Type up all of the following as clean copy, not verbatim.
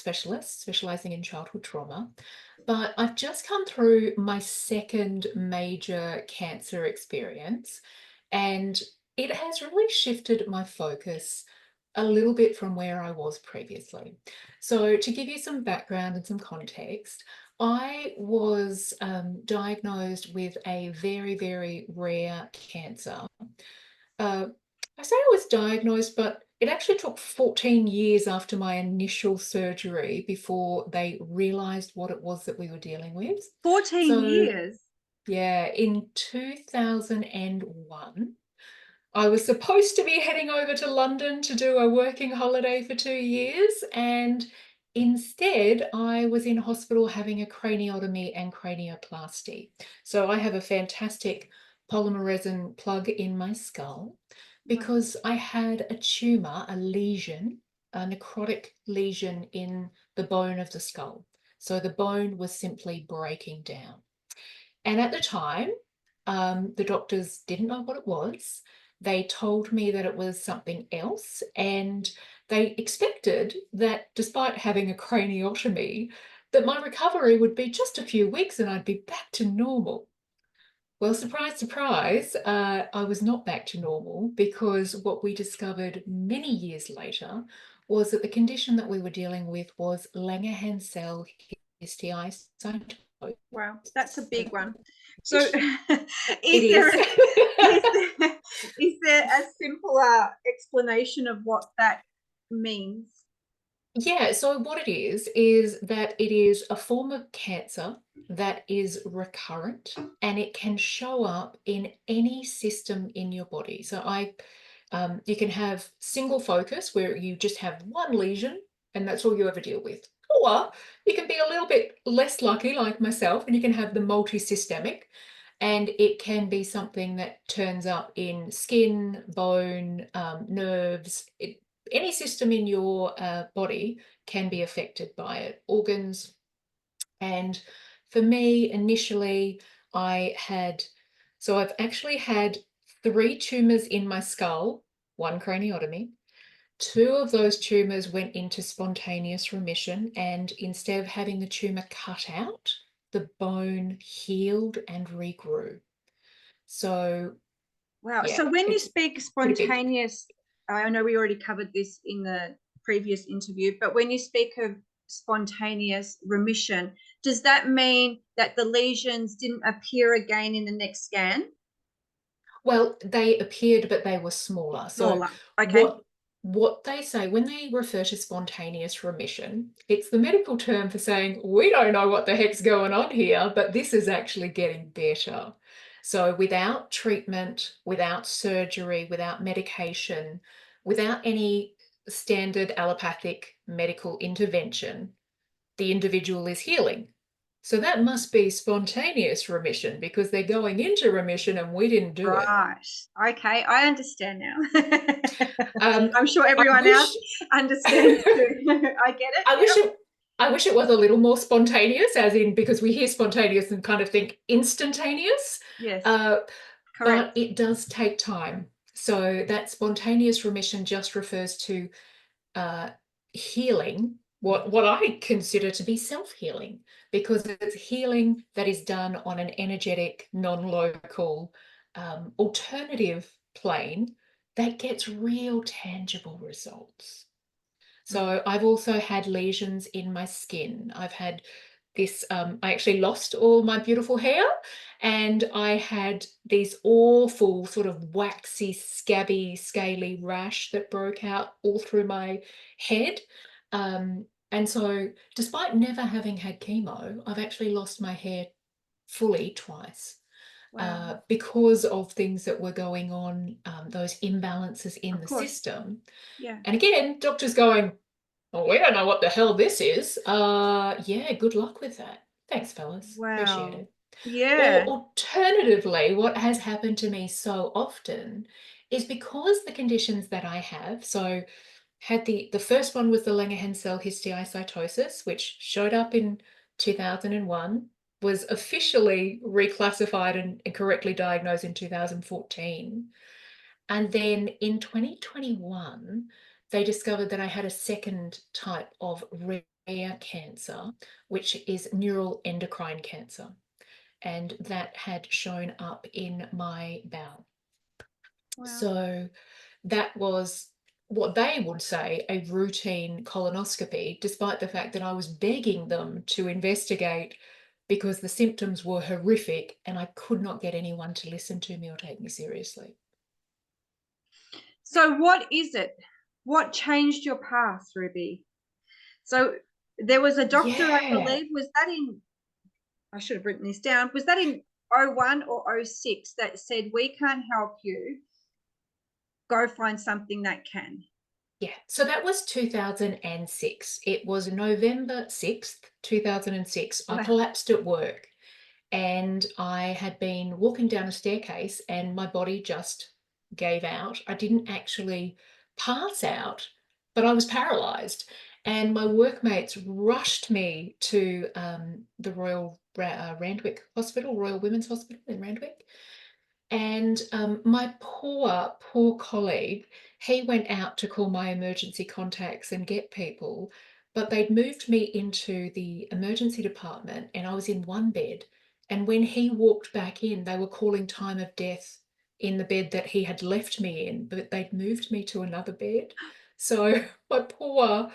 specialist specializing in childhood trauma, but I've just come through my second major cancer experience, and it has really shifted my focus a little bit from where I was previously. So, to give you some background and some context, I was diagnosed with a very, very rare cancer. uh, I say I was diagnosed, but it actually took 14 years after my initial surgery before they realized what it was that we were dealing with. 14 So, years. yeah, in 2001, I was supposed to be heading over to London to do a working holiday for 2 years, and instead, I was in hospital having a craniotomy and cranioplasty. So, I have a fantastic polymer resin plug in my skull Wow. because I had a tumor, a lesion, a necrotic lesion in the bone of the skull. So, the bone was simply breaking down. And at the time, the doctors didn't know what it was. They told me that it was something else, and they expected that despite having a craniotomy, that my recovery would be just a few weeks and I'd be back to normal. Well, surprise, surprise, I was not back to normal because what we discovered many years later was that the condition that we were dealing with was Langerhans cell histiocytosis, Wow, that's a big one. So, which it is there is. a, is there is there a simpler explanation of what that means? Yeah, so what it is that it is a form of cancer that is recurrent and it can show up in any system in your body. You can have single focus where you just have one lesion and that's all you ever deal with. Or you can be a little bit less lucky, like myself, and you can have the multi-systemic, and it can be something that turns up in skin, bone, nerves. Any system in your body can be affected by it, organs. And for me, initially, I had, so I've actually had three tumors in my skull, one craniotomy. Two of those tumors went into spontaneous remission, and instead of having the tumor cut out, the bone healed and regrew. So, Wow. yeah, So when you it's speak pretty big. spontaneous, I know we already covered this in the previous interview, but when you speak of spontaneous remission, does that mean that the lesions didn't appear again in the next scan? Well, they appeared, but they were smaller. So Smaller. Okay. what what they say when they refer to spontaneous remission, it's the medical term for saying we don't know what the heck's going on here, but this is actually getting better. So without treatment, without surgery, without medication, without any standard allopathic medical intervention, the individual is healing. So that must be spontaneous remission because they're going into remission and we didn't do it. Right. Okay. I understand now. Um, I'm sure I everyone else wish understands too. I get it. I wish Yep. it I wish it was a little more spontaneous, as in because we hear spontaneous and kind of think instantaneous, Yes. uh, but Correct. it does take time. So that spontaneous remission just refers to uh, healing, what I consider to be self-healing, because it's healing that is done on an energetic, non-local, alternative plane that gets real tangible results. Mm. So I've also had lesions in my skin. I've had this, I actually lost all my beautiful hair and I had these awful sort of waxy, scabby, scaly rash that broke out all through my head. And so despite never having had chemo, I've actually lost my hair fully twice. Wow. Because of things that were going on, those imbalances in Of the course. system. Yeah. And again, doctors going, "Oh, we don't know what the hell this is." Yeah, good luck with that. Thanks, fellas. Appreciate Wow. it. Or Yeah. alternatively, what has happened to me so often is because the conditions that I have, so had the first one was the Langerhans cell histiocytosis, which showed up in 2001, was officially reclassified and correctly diagnosed in 2014. And then in 2021, they discovered that I had a second type of cancer, which is neural endocrine cancer, and that had shown up in my bowel. Wow. So that was what they would say a routine colonoscopy, despite the fact that I was begging them to investigate because the symptoms were horrific and I could not get anyone to listen to me or take me seriously. So what is it? What changed your path, Ruby? So there was a doctor, I Yeah. believe, was that in, I should have written this down, was that in '01 or '06 that said, we can't help you, go find something that can? Yeah, so that was 2006. It was November 6th, 2006. I Wow. collapsed at work and I had been walking down a staircase and my body just gave out. I didn't actually pass out, but I was paralyzed. And my workmates rushed me to the Royal Randwick Hospital, Royal Women's Hospital in Randwick. And my poor colleague, he went out to call my emergency contacts and get people, but they'd moved me into the emergency department and I was in one bed. And when he walked back in, they were calling time of death in the bed that he had left me in, but they'd moved me to another bed. So my poor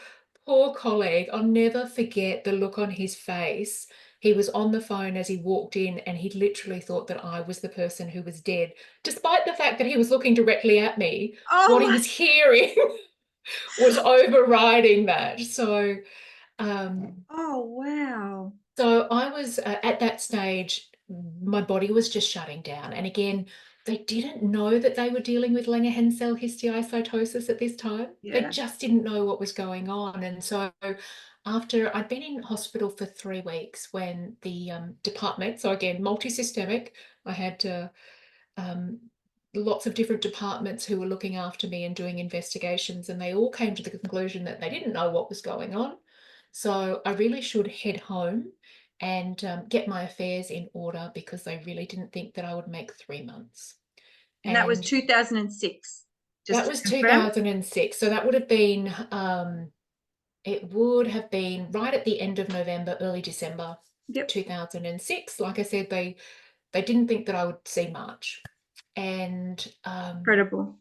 colleague, I'll never forget the look on his face. He was on the phone as he walked in and he literally thought that I was the person who was dead, despite the fact that he was looking directly at me. Oh What he my, was hearing was overriding that. Um, oh wow. so I was at that stage, my body was just shutting down. And again, they didn't know that they were dealing with Langerhans cell histiocytosis at this time. They Yeah. just didn't know what was going on. And so after I'd been in hospital for 3 weeks when the department, so again, multi-systemic, I had um, lots of different departments who were looking after me and doing investigations, and they all came to the conclusion that they didn't know what was going on. So I really should head home and get my affairs in order because they really didn't think that I would make 3 months. And that was And 2006, just that to was confirm. 2006. So that would have been, it would have been right at the end of November, early December Yep. 2006. Like I said, they didn't think that I would see much. And Incredible.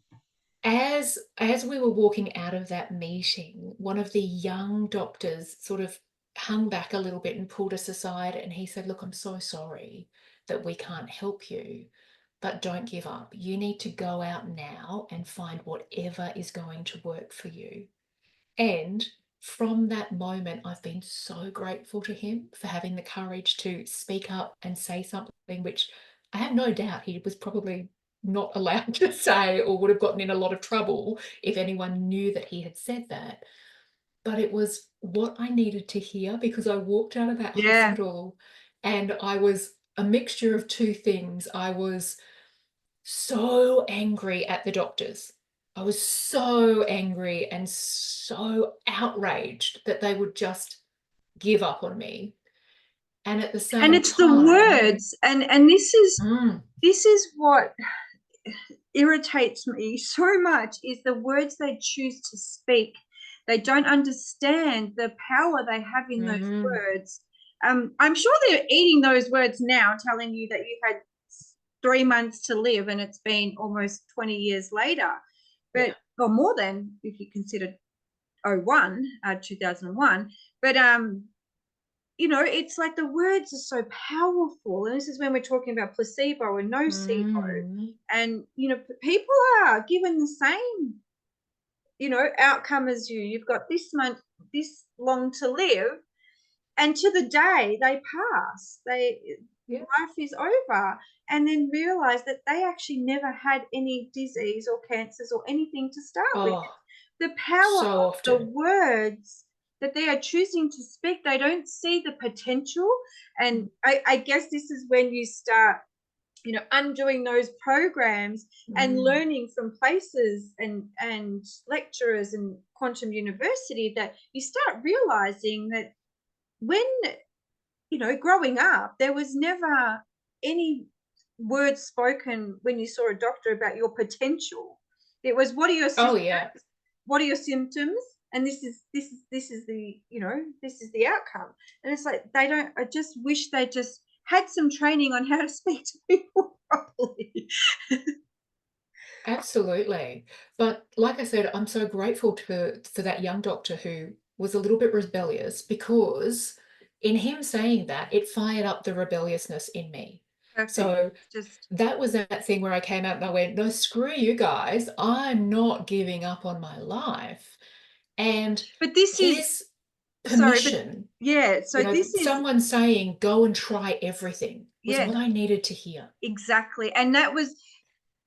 as we were walking out of that meeting, one of the young doctors sort of hung back a little bit and pulled us aside, and he said, "Look, I'm so sorry that we can't help you, but don't give up. You need to go out now and find whatever is going to work for you." And from that moment, I've been so grateful to him for having the courage to speak up and say something which I have no doubt he was probably not allowed to say or would have gotten in a lot of trouble if anyone knew that he had said that. But it was what I needed to hear because I walked out of that Yeah. hospital and I was a mixture of two things. I was so angry at the doctors. I was so angry and so outraged that they would just give up on me. And at the And same it's the time, words, and this is mm, what irritates me so much, is the words they choose to speak. They don't understand the power they have in those mm, words. I'm sure they're eating those words now, telling you that you had 3 months to live and it's been almost 20 years later, yeah, but or more than, if you consider '01, 2001. But it's like the words are so powerful. And this is when we're talking about placebo and nocebo. mm, And, people are given the same, outcome as you. You've got this month, this long to live. And to the day they pass, yeah. life is over. And then realize that they actually never had any disease or cancers or anything to start with. Oh, The power so of the often. words that they are choosing to speak, they don't see the potential. And I guess this is when you start, undoing those programs and Mm. learning from places and lecturers and quantum university, that you start realizing that when, growing up, there was never any words spoken when you saw a doctor about your potential. It was, what are your Oh, yeah. symptoms? What are your symptoms? and this is the, this is the outcome. And it's like they don't. I just wish they just had some training on how to speak to people properly. Absolutely. But like I said, I'm so grateful for that young doctor who was a little bit rebellious, because in him saying that, it fired up the rebelliousness in me. Perfect. So Just that was that thing where I came out and I went, no, screw you guys. I'm not giving up on my life. And but this is his sorry, but permission, yeah. So this is someone saying, go and try everything, was yeah, what I needed to hear. exactly. And that was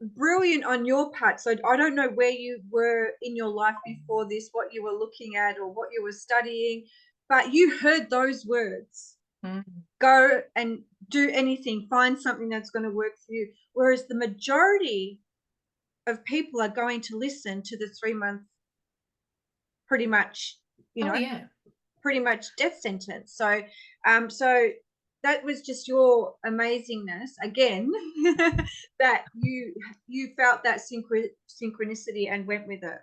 brilliant on your part. So I don't know where you were in your life before this, what you were looking at or what you were studying, but you heard those words. Mm. Go and do anything, find something that's going to work for you. Whereas the majority of people are going to listen to the 3 month, pretty much, you Oh, know, yeah. pretty much death sentence. So that was just your amazingness again, that you felt that synchronicity and went with it.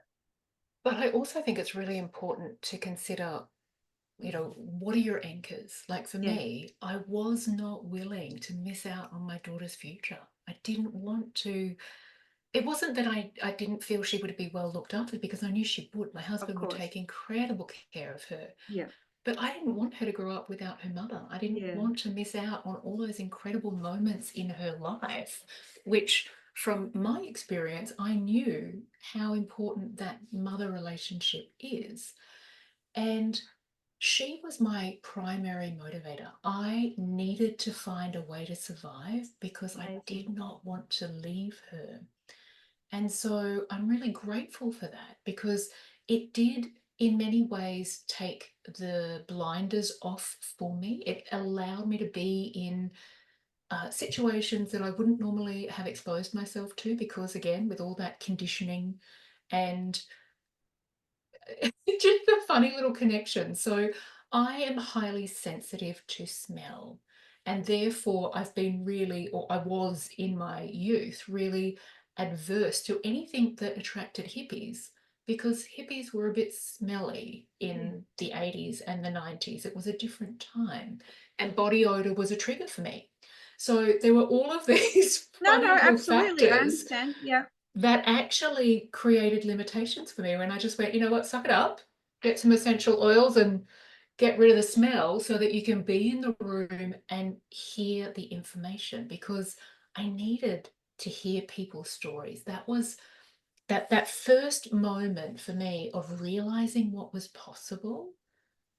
But I also think it's really important to consider, what are your anchors? Like for Yeah, me, I was not willing to miss out on my daughter's future. I didn't want to. It wasn't that I didn't feel she would be well looked after, because I knew she would. My of husband would course. take incredible care of her. Yeah, But I didn't want her to grow up without her mother. I didn't yeah, want to miss out on all those incredible moments in her life, which, from my experience, I knew how important that mother relationship is. And she was my primary motivator. I needed to find a way to survive because I did amazing. not want to leave her. And so I'm really grateful for that, because it did, in many ways, take the blinders off for me. It allowed me to be in situations that I wouldn't normally have exposed myself to, because, again, with all that conditioning and just a funny little connection. So I am highly sensitive to smell. And therefore, I've been really, or I was in my youth, really adverse to anything that attracted hippies, because hippies were a bit smelly Yeah. in the 80s and the 90s. It was a different time. And body odor was a trigger for me. So there were all of these No, funny no, little absolutely. I factors understand. Yeah. that actually created limitations for me, when I just went, you know what, suck it up, get some essential oils and get rid of the smell, so that you can be in the room and hear the information, because I needed to hear people's stories. That was that first moment for me of realizing what was possible,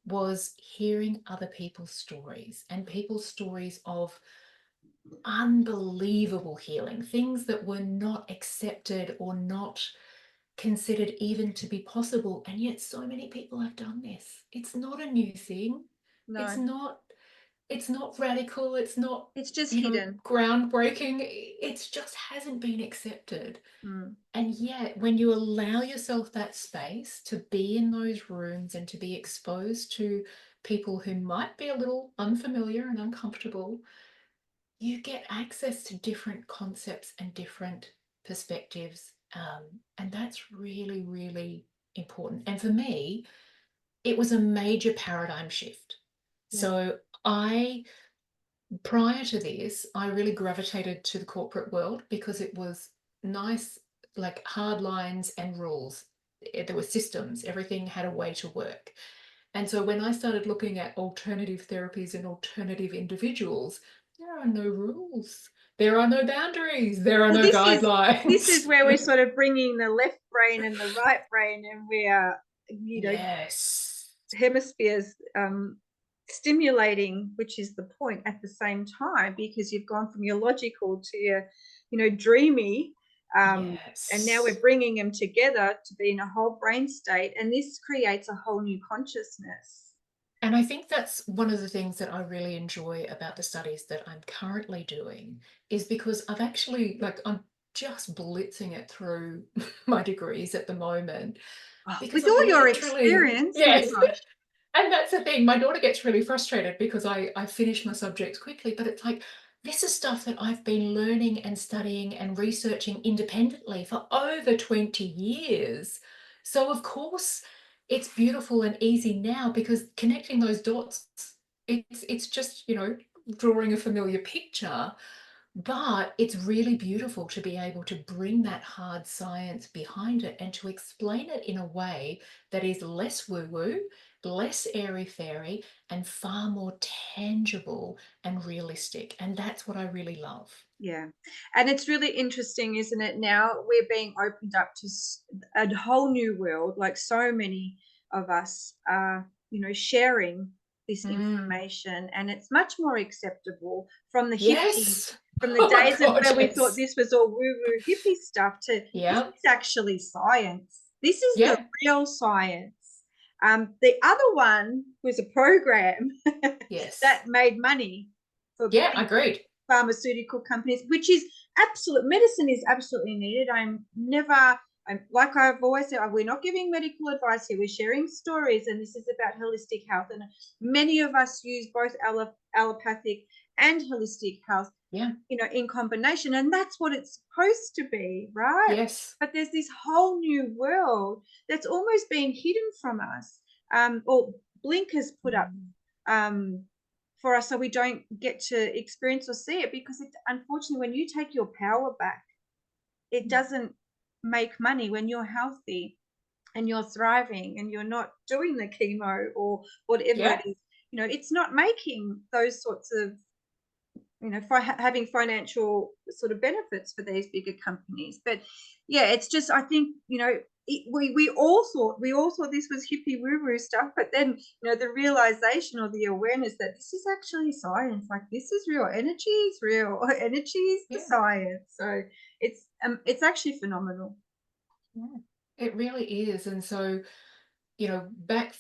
was hearing other people's stories, and people's stories of unbelievable healing, things that were not accepted or not considered even to be possible. And yet so many people have done this. It's not a new thing. It's No, not it's not radical, it's not, it's just hidden. groundbreaking. It just hasn't been accepted. Mm, And yet, when you allow yourself that space to be in those rooms and to be exposed to people who might be a little unfamiliar and uncomfortable, you get access to different concepts and different perspectives. And that's really, really important. And for me, it was a major paradigm shift. yeah. So I, prior to this, I really gravitated to the corporate world, because it was nice, like hard lines and rules. There were systems, everything had a way to work. And so when I started looking at alternative therapies and alternative individuals, there are no rules, there are no boundaries, there are Well, no this is guidelines. where we're sort of bringing the left brain and the right brain, and we are, Yes. hemispheres stimulating, which is the point at the same time, because you've gone from your logical to your, dreamy. And now we're Yes. bringing them together to be in a whole brain state, and this creates a whole new consciousness. And I think that's one of the things that I really enjoy about the studies that I'm currently doing, is because I've actually, like, I'm just blitzing it through my degrees at the moment, Oh, because with I all your literally, experience, my yes. gosh. And that's the thing. My daughter gets really frustrated because I finish my subjects quickly, but it's like, this is stuff that I've been learning and studying and researching independently for over 20 years. So, of course, it's beautiful and easy now because connecting those dots, it's just, drawing a familiar picture, but it's really beautiful to be able to bring that hard science behind it and to explain it in a way that is less woo-woo, less airy-fairy, and far more tangible and realistic. And that's what I really love. Yeah. And it's really interesting, isn't it? Now we're being opened up to a whole new world. Like so many of us are, sharing this Mm. information, and it's much more acceptable from the hippie, Yes. from the Oh my days of God, where we thought yes. this was all woo-woo hippie stuff to this Yeah. is actually science. This is the Yeah. real science. The other one was a program Yes. that made money for Yeah, big agreed. pharmaceutical companies, which is absolute medicine is absolutely needed. I'm like I've always said, we're not giving medical advice here. We're sharing stories, and this is about holistic health. And many of us use both allopathic and holistic health, Yeah. in combination, and that's what it's supposed to be, right? Yes. But there's this whole new world that's almost been hidden from us, or blinkers put up Mm. um, for us so we don't get to experience or see it, because unfortunately, when you take your power back, it doesn't make money when you're healthy and you're thriving and you're not doing the chemo or whatever it Yeah. is. It's not making those sorts of, for having financial sort of benefits for these bigger companies. But yeah, it's just, I think, we all thought this was hippie woo woo stuff, but then the realization or the awareness that this is actually science. Like, this is real. Energy is real. Energy is the Yeah. science. So it's actually phenomenal. Yeah. It really is. And so, back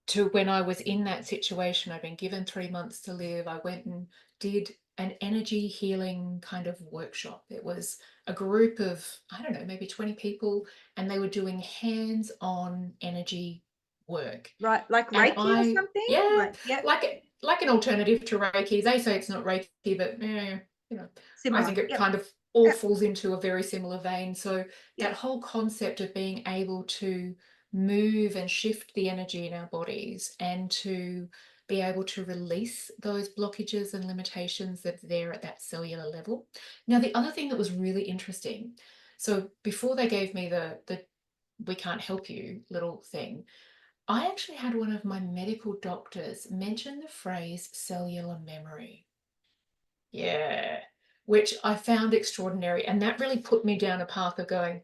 to when I was in that situation, I'd been given 3 months to live. I went and did an energy healing kind of workshop. It was a group of, I don't know, maybe 20 people, and they were doing hands-on energy work. Right, like And Reiki or something. yeah, Like, yeah, like an alternative to Reiki. They say it's not Reiki, but I similar. think it Yep, kind of all yep, falls into a very similar vein. So that yep, whole concept of being able to move and shift the energy in our bodies and to be able to release those blockages and limitations that are there at that cellular level. Now, the other thing that was really interesting, so before they gave me the we can't help you little thing, I actually had one of my medical doctors mention the phrase cellular memory. Yeah, which I found extraordinary. And that really put me down a path of going,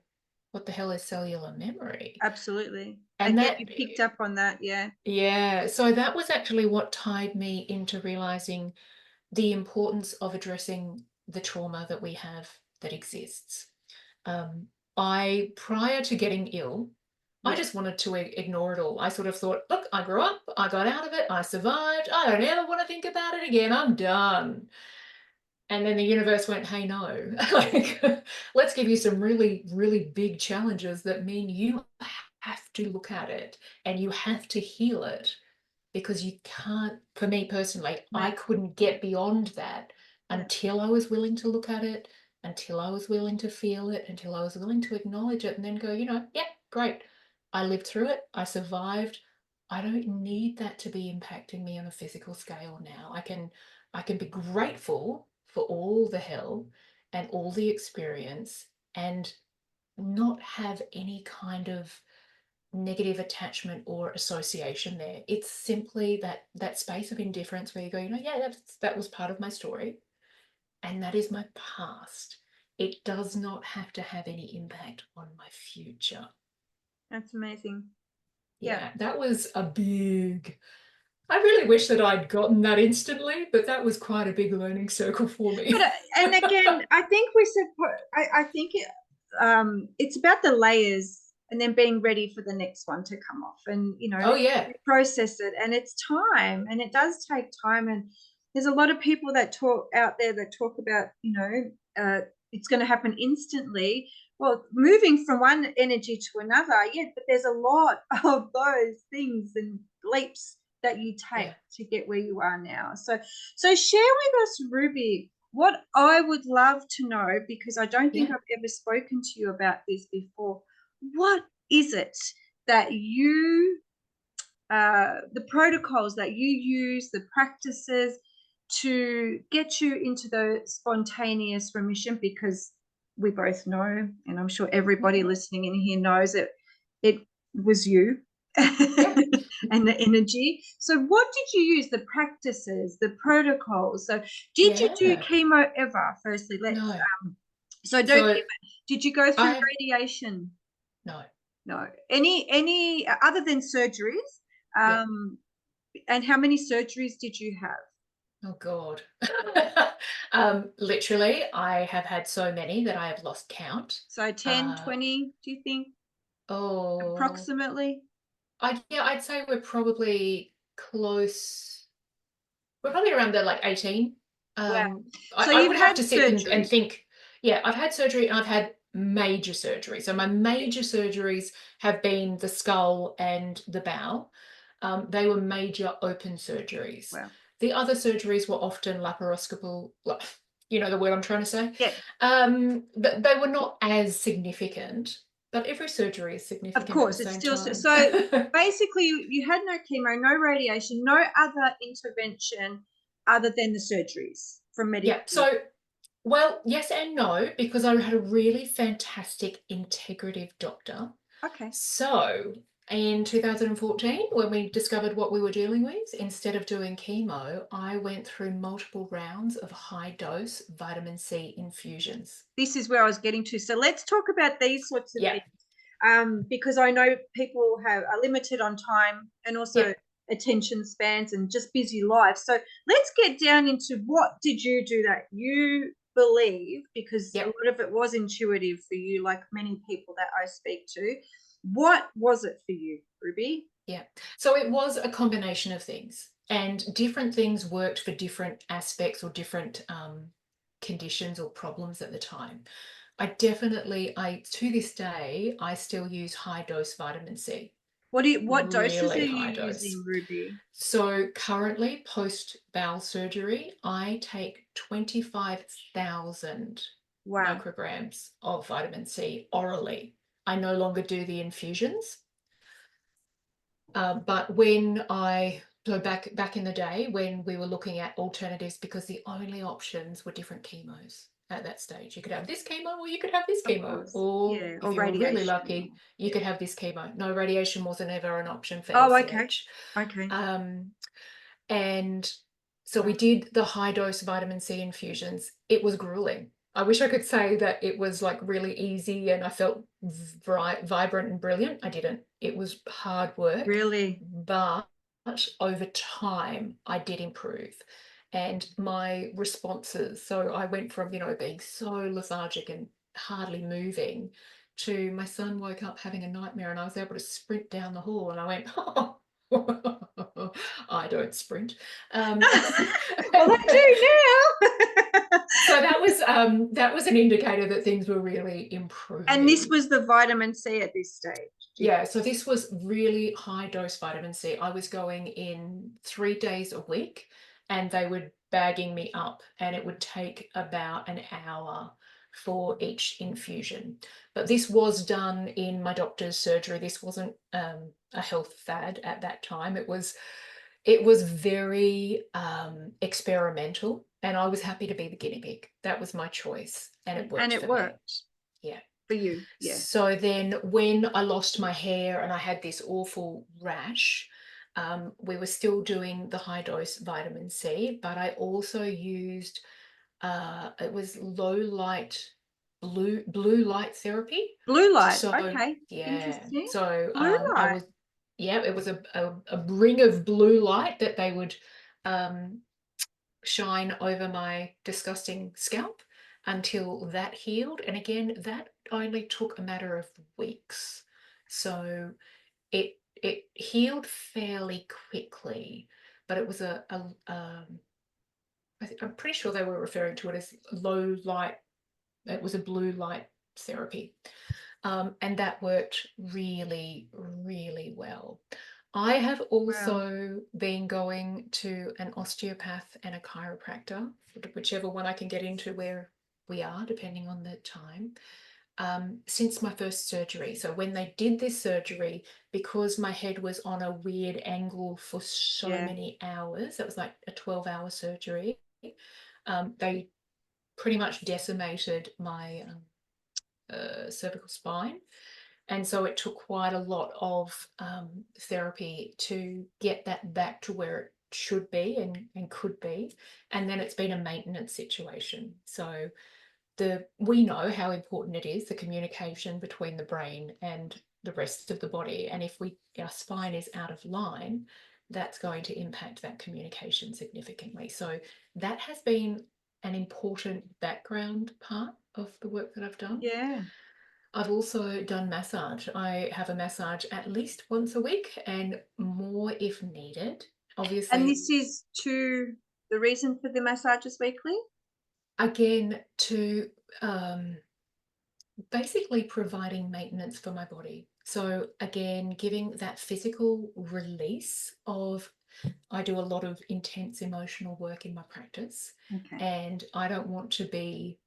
what the hell is cellular memory? absolutely. And Again, that, you picked up on that. Yeah, yeah, so that was actually what tied me into realizing the importance of addressing the trauma that we have that exists. Um, prior to getting ill, I yeah. just wanted to ignore it all. I sort of thought, look, I grew up, I got out of it, I survived, I don't ever want to think about it again, I'm done. And then the universe went, hey, no, like, let's give you some really, really big challenges that mean you have to look at it and you have to heal it because you can't, for me personally, I Amazing. couldn't get beyond that Yeah, until I was willing to look at it, until I was willing to feel it, until I was willing to acknowledge it and then go, yeah, great. I lived through it. I survived. I don't need that to be impacting me on a physical scale now. I can be grateful for all the hell and all the experience and not have any kind of negative attachment or association there. It's simply that space of indifference where you go, yeah, that was part of my story and that is my past. It does not have to have any impact on my future. that's amazing. Yeah. Yeah, that was a big. I really wish that I'd gotten that instantly, but that was quite a big learning circle for But me. and again, I think we said, I think it's about the layers and then being ready for the next one to come off, and Oh yeah, process it. And it's time, and it does take time. And there's a lot of people that talk out there that talk about, it's going to happen instantly. Well, moving from one energy to another, yeah, but there's a lot of those things and leaps that you take yeah, to get where you are now. So share with us, Ruby, what I would love to know, because I don't think yeah. I've ever spoken to you about this before. What is it that you the protocols that you use, the practices to get you into the spontaneous remission, because we both know, and I'm sure everybody Mhm. listening in here knows that it was you Yeah. and the energy. So what did you use? The practices, the protocols. So did you do Yeah. chemo ever? Firstly, let's No. so don't So even. Did you go through I've radiation? no. No. Any other than surgeries? Yeah. Um, and how many surgeries did you have? Oh God. Literally, I have had so many that I have lost count. So 10, Uh, 20, do you think oh, approximately? I'd say we're probably close. We're probably around the like 18. Wow. I, So I you've would have had to sit and surgery. think, yeah, I've had surgery and I've had major surgery. So my Yeah. major surgeries have been the skull and the bowel. They were major open surgeries. Wow. The other surgeries were often laparoscopical, you know the word I'm trying to say. Yeah, But they were not as significant, but every surgery is of significant at the course. It's same still time. so basically you had no chemo, no radiation, no other intervention other than the surgeries from Yeah, medical. so well, yes and no, because I had a really fantastic integrative doctor. Okay. So in 2014, when we discovered what we were dealing with, instead of doing chemo, I went through multiple rounds of high dose vitamin C infusions. This is where I was getting to. So let's talk about these sorts of Yeah, things. Because I know people are limited on time and yeah, also attention spans and just busy lives. So let's get down into what did you do that you believe, because a yeah, lot of it was intuitive for you, like many people that I speak to. What was it for you, Ruby? yeah. So it was a combination of things, and different things worked for different aspects or different conditions or problems at the time. I to this day, I still use high dose vitamin C, What doses are really you high dose. using, Ruby? So currently, post bowel surgery, I take 25,000 Wow. micrograms of vitamin C orally. I no longer do the infusions. But when I so back in the day when we were looking at alternatives, because the only options were different chemos at that stage. You could have this chemo or you could have this Of chemo. course. Or Yeah. Or if you were really radiation. lucky, you could have this chemo. No, radiation wasn't ever an option for Oh, okay. LCH. Okay. Um, and so we Wow. did the high dose vitamin C infusions. It was grueling. I wish I could say that it was like really easy and I felt vibrant and brilliant. I didn't. It was hard work, Really? but over time I did improve. And my responses, so I went from, being so lethargic and hardly moving to my son woke up having a nightmare and I was able to sprint down the hall and I went, oh, I don't sprint. Well, I And do now. so that was an indicator that things were really And this improving. was the vitamin C at this stage. Yeah, so this was really high dose vitamin C. I was going in 3 days a week and they were bagging me up, and it would take about an hour for each infusion. But this was done in my doctor's surgery. This wasn't a health fad at that time. It was very experimental, and I was happy to be the guinea pig. That was my choice, and it And worked it for me. worked Yeah. for you. Yeah. So then, when I lost my hair and I had this awful rash, we were still doing the high dose vitamin C, but I also used it was low light blue light therapy. Blue light. So Okay. yeah, Interesting. so Blue I light. was yeah, it was a ring of blue light that they would um, shine over my disgusting scalp until that healed. And again, that only took a matter of weeks. So it healed fairly quickly, but it was I'm pretty sure they were referring to it as low light. It was a blue light therapy. And that worked really, really well. I have Wow. also been going to an osteopath and a chiropractor, whichever one I can get into where we are, depending on the time. since my first surgery. So when they did this surgery, because my head was on a weird angle for so Yeah. many hours, it was like a 12-hour surgery, they pretty much decimated my cervical spine. And so it took quite a lot of therapy to get that back to where it should be and could be. And then it's been a maintenance situation. So we know how important it is, the communication between the brain and the rest of the body. And if our spine is out of line, that's going to impact that communication significantly. So that has been an important background part of the work that I've done. Yeah. I've also done massage. I have a massage at least once a week and more if needed. And Obviously, this is to the reason for the massages weekly? again, to basically providing maintenance for my body. So, again, giving that physical release of, I do a lot of intense emotional work in my practice, Okay. and I don't want to be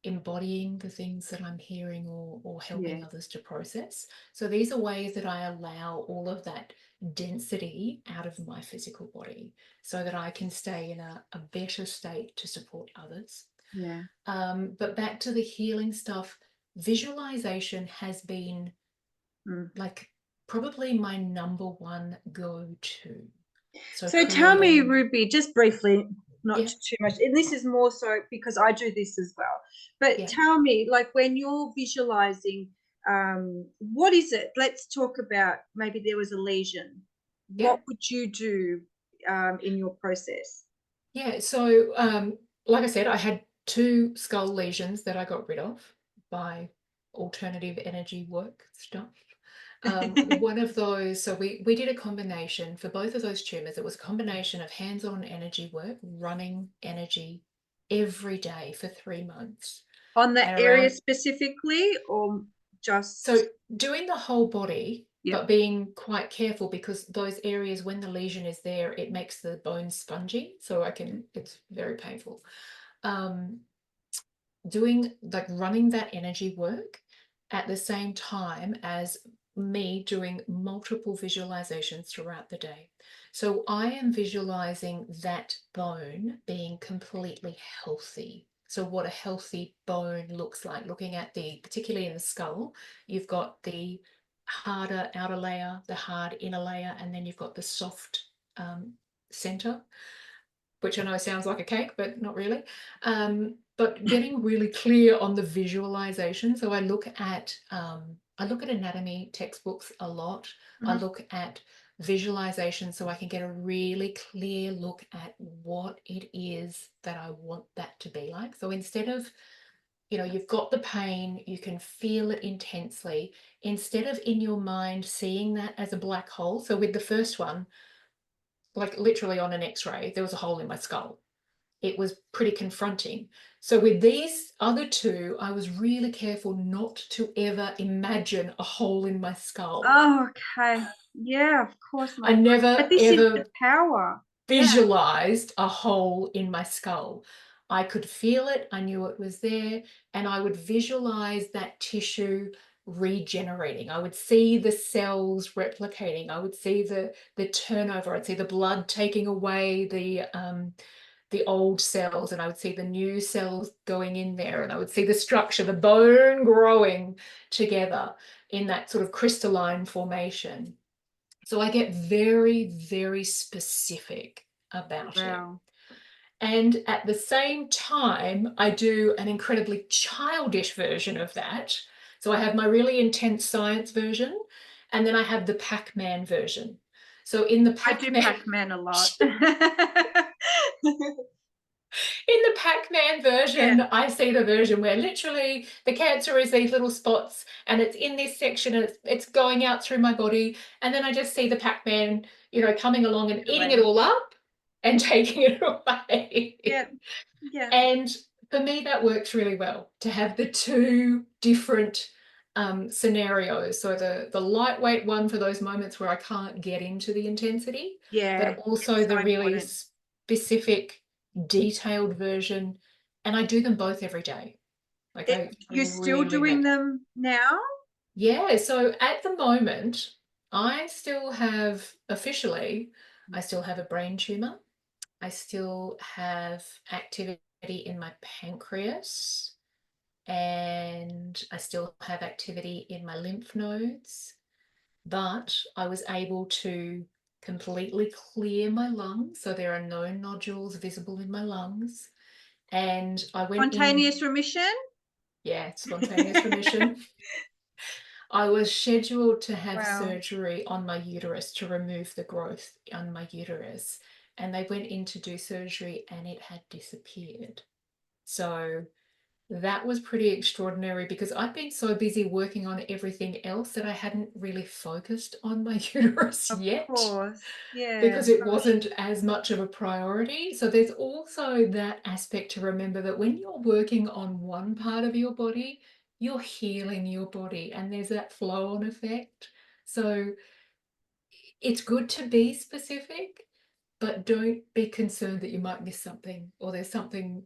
embodying the things that I'm hearing or Yeah. helping others to process. So, these are ways that I allow all of that density out of my physical body so that I can stay in a better state to support others. Yeah. But back to the healing stuff, visualization has been Mm. like probably my number one go-to. So So tell me, creating, Ruby, just briefly, not yeah, too much, and this is more so because I do this as well. But yeah, tell me, like when you're visualizing, what is it? Let's talk about maybe there was a lesion. yeah, What would you do in your process? yeah. So, like I said, I had two skull lesions that I got rid of by alternative energy work stuff. One of those, so we did a combination for both of those tumors. It was a combination of hands-on energy work, running energy every day for 3 months. On the And area around, specifically, or so just, doing the whole body, yep. but being quite careful because those areas, when the lesion is there, it makes the bone spongy. So it's very painful. Um, Doing like running that energy work at the same time as me doing multiple visualizations throughout the day. So I am visualizing that bone being completely healthy. So what a healthy bone looks like, looking at particularly in the skull, you've got the harder outer layer, the hard inner layer, and then you've got the soft center, which I know sounds like a cake, but not really. But getting really clear on the visualization. So I look at anatomy textbooks a lot. I Mhm. look at visualization so I can get a really clear look at what it is that I want that to be like. So instead of, you've got the pain, you can feel it intensely. Instead of in your mind seeing that as a black hole. So with the first one, like literally on an x-ray, there was a hole in my skull. It was pretty confronting. So with these other two, I was really careful not to ever imagine a hole in my skull. Oh, okay. Yeah, of course, my I God. never But this is the ever power. Yeah. visualized a hole in my skull. I could feel it, I knew it was there, and I would visualize that tissue regenerating. I would see the cells replicating. I would see the turnover. I'd see the blood taking away the old cells, and I would see the new cells going in there, and I would see the structure, the bone growing together in that sort of crystalline formation. So I get very, very specific about it. Wow. And at the same time, I do an incredibly childish version of that. So I have my really intense science version, and then I have the Pac-Man version. So in the I do Pac-Man Pac-Man a lot. In the Pac-Man Yeah, version, I see the version where literally the cancer is these little spots and it's in this section and it's going out through my body. And then I just see the Pac-Man, coming along and eating it away. all up and taking it away. Yeah, yeah, And for me, that works really well to have the two different scenarios. So the lightweight one for those moments where I can't get into the intensity, yeah. but also It's so the really important. specific, detailed version. And I do them both every day. Like I You're still really doing make. them now? Yeah, so at the moment, I still have officially, I still have a brain tumor. I still have activity in my pancreas, and I still have activity in my lymph nodes, but I was able to completely clear my lungs, so there are no nodules visible in my lungs. And I went in, Spontaneous remission? yeah, spontaneous remission. I was scheduled to have Wow. surgery on my uterus to remove the growth on my uterus. And they went in to do surgery and it had disappeared. So that was pretty extraordinary because I've been so busy working on everything else that I hadn't really focused on my uterus Of yet course. Yeah, because it gosh. wasn't as much of a priority. So there's also that aspect to remember that when you're working on one part of your body, you're healing your body and there's that flow on effect. So it's good to be specific, but don't be concerned that you might miss something or there's something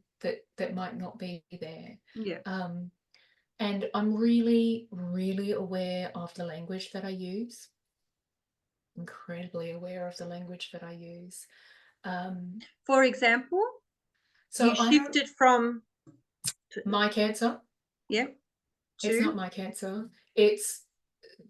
that might not be there. Yeah. Um, and I'm really, really aware of the language that I use, incredibly aware of the language that I use. Um, For example, you so I don't, shifted from, my cancer, yeah, it's not to, my cancer. It's,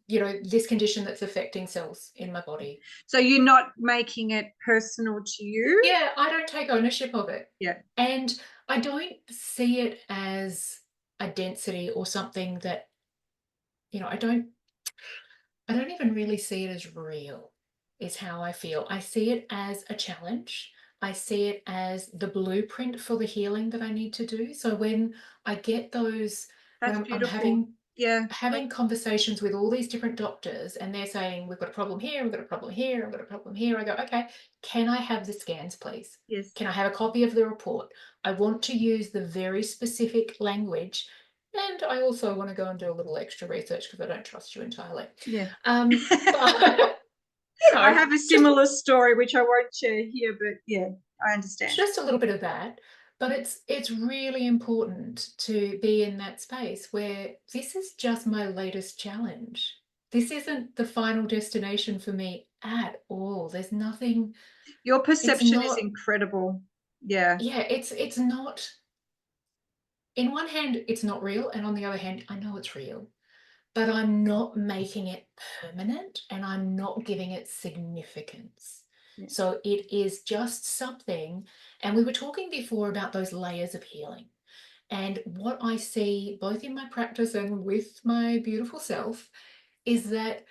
this condition that's affecting cells in my body. so you're not making it personal to you? Yeah, I don't take ownership of it. Yeah. And I don't see it as a density or something that, you know, I don't even really see it as real, is how I feel. I see it as a challenge. I see it as the blueprint for the healing that I need to do. So when I get those, when That's I'm beautiful. Yeah. Like, having conversations with all these different doctors and they're saying, we've got a problem here, we've got a problem here, we've got a problem here. I go, okay, can I have the scans, please? yes. Can I have a copy of the report? I want to use the very specific language. And I also want to go and do a little extra research because I don't trust you entirely. Yeah. But I have a just similar story which I won't share here, but yeah, I understand. just a little bit of that. But it's really important to be in that space where this is just my latest challenge. This isn't the final destination for me at all. There's nothing, Your it's perception is not, incredible. Yeah. yeah, it's not, in one hand, it's not real, and on the other hand, I know it's real. But I'm not making it permanent and I'm not giving it significance. Yeah. So it is just something. And we were talking before about those layers of healing. And what I see both in my practice and with my beautiful self is that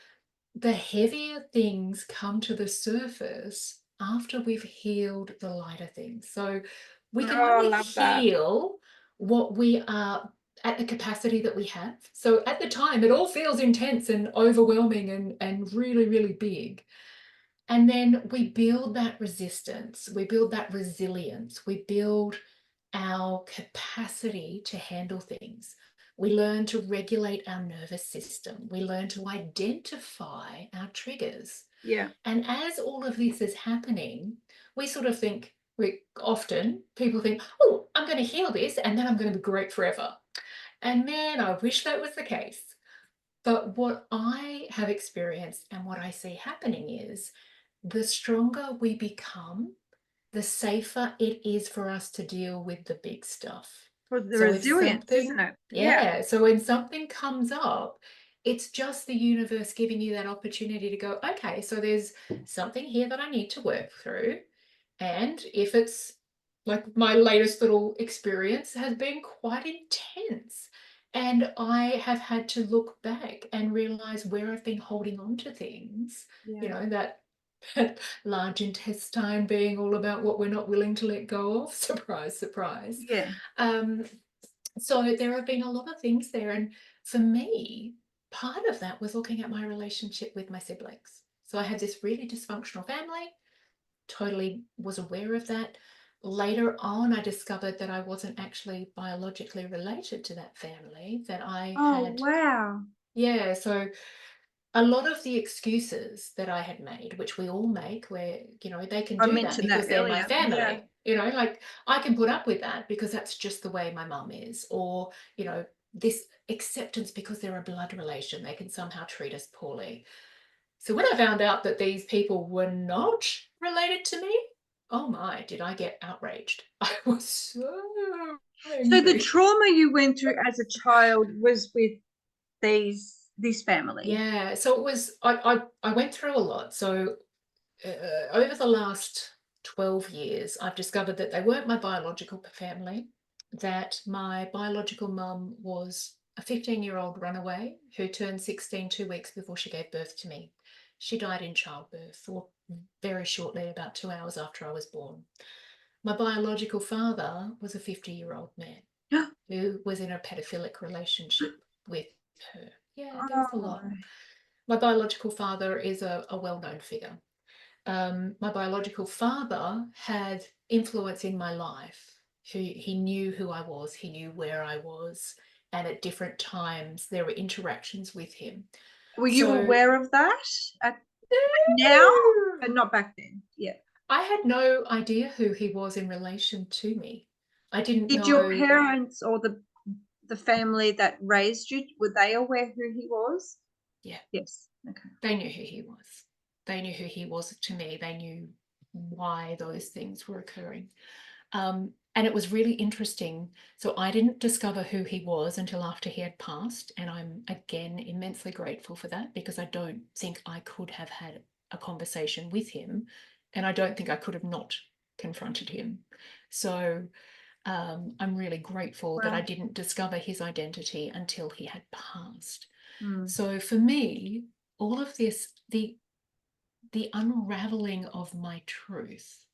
the heavier things come to the surface after we've healed the lighter things. So we can Oh, only love that. heal what we are at the capacity that we have. So at the time, it all feels intense and overwhelming and really, really big. And then we build that resistance, we build that resilience, we build our capacity to handle things. We learn to regulate our nervous system. We learn to identify our triggers. Yeah. And as all of this is happening, we sort of think, we often people think, oh, I'm going to heal this and then I'm going to be great forever. And man, I wish that was the case. But what I have experienced and what I see happening is the stronger we become, the safer it is for us to deal with the big stuff. For the So if resilience, isn't something, it? Yeah. yeah, so when something comes up, it's just the universe giving you that opportunity to go, okay, so there's something here that I need to work through. And if it's like my latest little experience has been quite intense. And I have had to look back and realize where I've been holding on to things, Yeah. that large intestine being all about what we're not willing to let go of. Surprise, surprise. Yeah. Um, so there have been a lot of things there. And for me, part of that was looking at my relationship with my siblings. So I had this really dysfunctional family, totally was aware of that. Later on, I discovered that I wasn't actually biologically related to that family, that I Oh, had, wow. yeah, so a lot of the excuses that I had made, which we all make, where, they can I do that mentioned that because they're my earlier. Yeah. family. like I can put up with that because that's just the way my mum is, or, this acceptance because they're a blood relation, they can somehow treat us poorly. So when I found out that these people were not related to me, oh my, did I get outraged. I was so So the angry. trauma you went through as a child was with this family. Yeah, so it was I went through a lot. So over the last 12 years, I've discovered that they weren't my biological family, that my biological mum was a 15-year-old runaway who turned 16 2 weeks before she gave birth to me. She died in childbirth, or very shortly, about 2 hours after I was born. My biological father was a 50-year-old man who was in a pedophilic relationship with her. Yeah, there was a Oh, lot. My biological father is a well-known figure. My biological father had influence in my life. He knew who I was, he knew where I was, and at different times there were interactions with him. were you So aware of that at now, no, but not back then? Yeah. I had no idea who he was in relation to me. I didn't Did your know. parents or the family that raised you, were they aware who he was? Yeah, Yes. Okay. they knew who he was. They knew who he was to me. They knew why those things were occurring. And it was really interesting. So I didn't discover who he was until after he had passed. And I'm again immensely grateful for that, because I don't think I could have had a conversation with him. And I don't think I could have not confronted him. So I'm really grateful that I Wow. didn't discover his identity until he had passed. Mm. So for me, all of this, the unraveling of my truth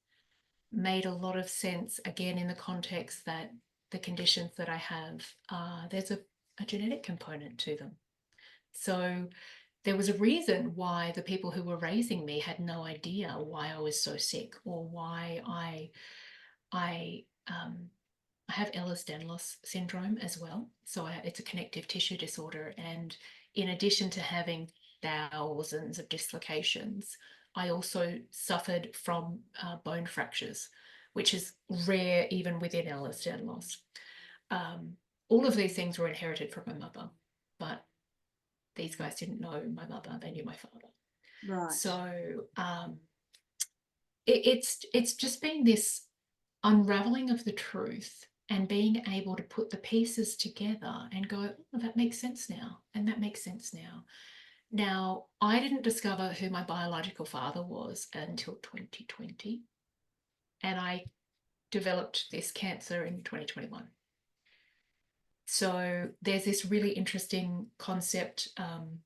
made a lot of sense, again, in the context that the conditions that I have, there's a genetic component to them. So there was a reason why the people who were raising me had no idea why I was so sick, or why I have Ehlers-Danlos syndrome as well. So it's a connective tissue disorder. And in addition to having thousands of dislocations, I also suffered from bone fractures, which is rare even within Ehlers-Danlos. All of these things were inherited from my mother, but these guys didn't know my mother, they knew my father. Right. So it's just been this unraveling of the truth and being able to put the pieces together and go, oh, that makes sense now, and that makes sense now. Now, I didn't discover who my biological father was until 2020, and I developed this cancer in 2021. So there's this really interesting concept. I'm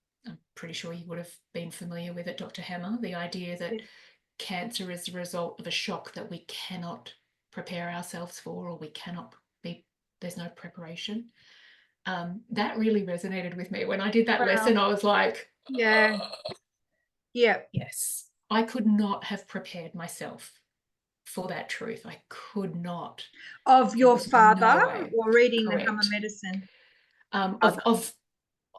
pretty sure you would have been familiar with it, Dr. Hammer, the idea that Yeah. cancer is the result of a shock that we cannot prepare ourselves for, or we cannot be, there's no preparation. That really resonated with me. When I did that Wow. lesson, I was like, Yeah. oh, Yeah. yes, I could not have prepared myself for that truth. I could not. Of There your was no father way. or reading the Hammer Correct. Medicine? Um, of, Father. of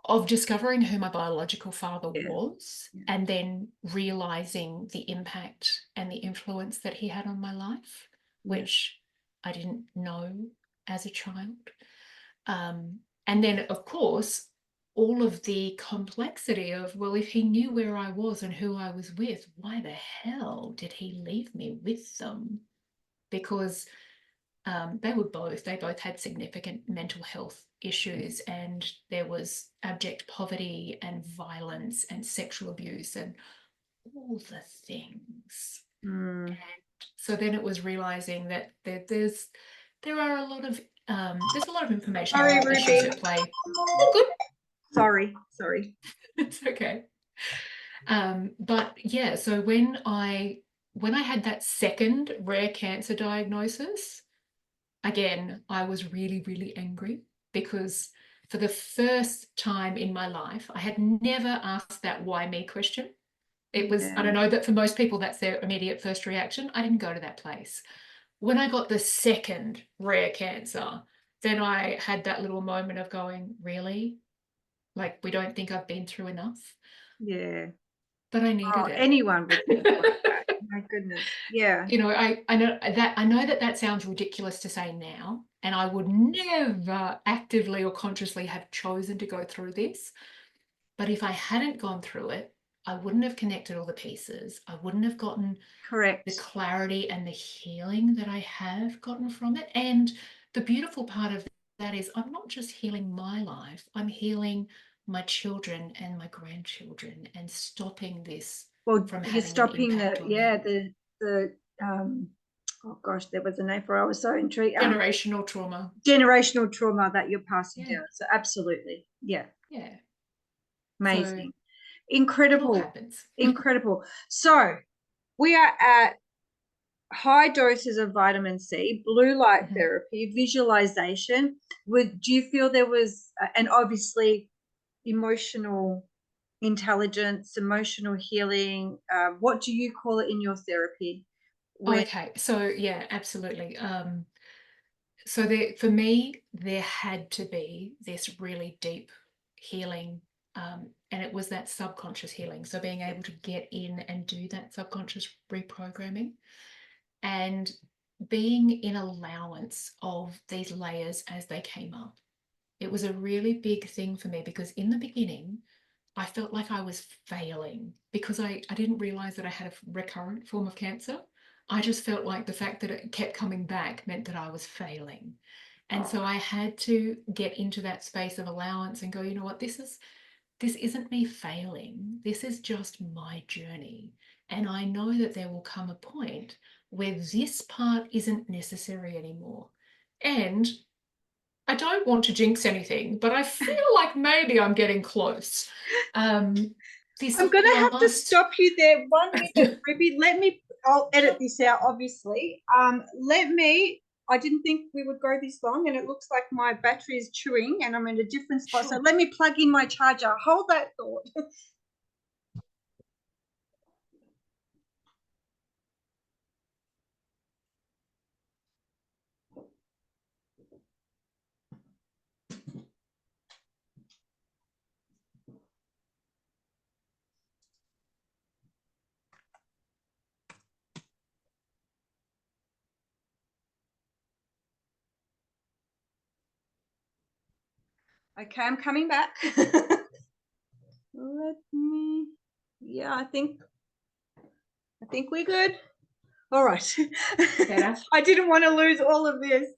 of discovering who my biological father Yeah. was, Yeah. and then realizing the impact and the influence that he had on my life, Yeah. which I didn't know as a child. And then, of course, all of the complexity of, well, if he knew where I was and who I was with, why the hell did he leave me with them? Because they both had significant mental health issues, and there was abject poverty and violence and sexual abuse and all the things. Mm. And so then it was realizing that there are a lot of there's a lot of information Sorry, issues Ruby. at play. Oh, good. Sorry. Sorry. It's okay. But yeah, so when I had that second rare cancer diagnosis, again, I was really, really angry, because for the first time in my life, I had never asked that why me question. It was, I Yeah. don't know, but for most people, that's their immediate first reaction. I didn't go to that place. When I got the second rare cancer, then I had that little moment of going, really? Like, we don't think I've been through enough? Yeah. but I needed Oh, it. anyone would think like that. My goodness. Yeah, You know, I know that sounds ridiculous to say now, and I would never actively or consciously have chosen to go through this. But if I hadn't gone through it, I wouldn't have connected all the pieces. I wouldn't have gotten the correct. clarity and the healing that I have gotten from it. And the beautiful part of that is I'm not just healing my life, I'm healing my children and my grandchildren and stopping this Well, from you're having an stopping impact the, on yeah, them. oh gosh, there was a name for it. I was so intrigued. Generational trauma. Generational trauma that you're passing Yeah. down. So absolutely. Yeah. Yeah. So Amazing. it all Incredible. happens. Incredible. So we are at high doses of vitamin C, blue light Mhm. therapy, visualization. Do you feel there was, and obviously emotional intelligence, emotional healing? What do you call it in your therapy? Where Okay. So yeah, absolutely. So there, for me, there had to be this really deep healing, and it was that subconscious healing. So being able to get in and do that subconscious reprogramming and being in allowance of these layers as they came up. It was a really big thing for me because in the beginning, I felt like I was failing because I didn't realize that I had a recurrent form of cancer. I just felt like the fact that it kept coming back meant that I was failing. And so I had to get into that space of allowance and go, you know what, this isn't me failing. This is just my journey. And I know that there will come a point where this part isn't necessary anymore. And I don't want to jinx anything, but I feel like maybe I'm getting close. This I'm going to have to last, stop you there 1 minute, Ruby. I'll edit sure, this out, obviously. I didn't think we would go this long, and it looks like my battery is chewing and I'm in a different spot. So sure. let me plug in my charger. Hold that thought. Okay, I'm coming back. Let me, yeah, I think we're good. All right. Better. I didn't want to lose all of this.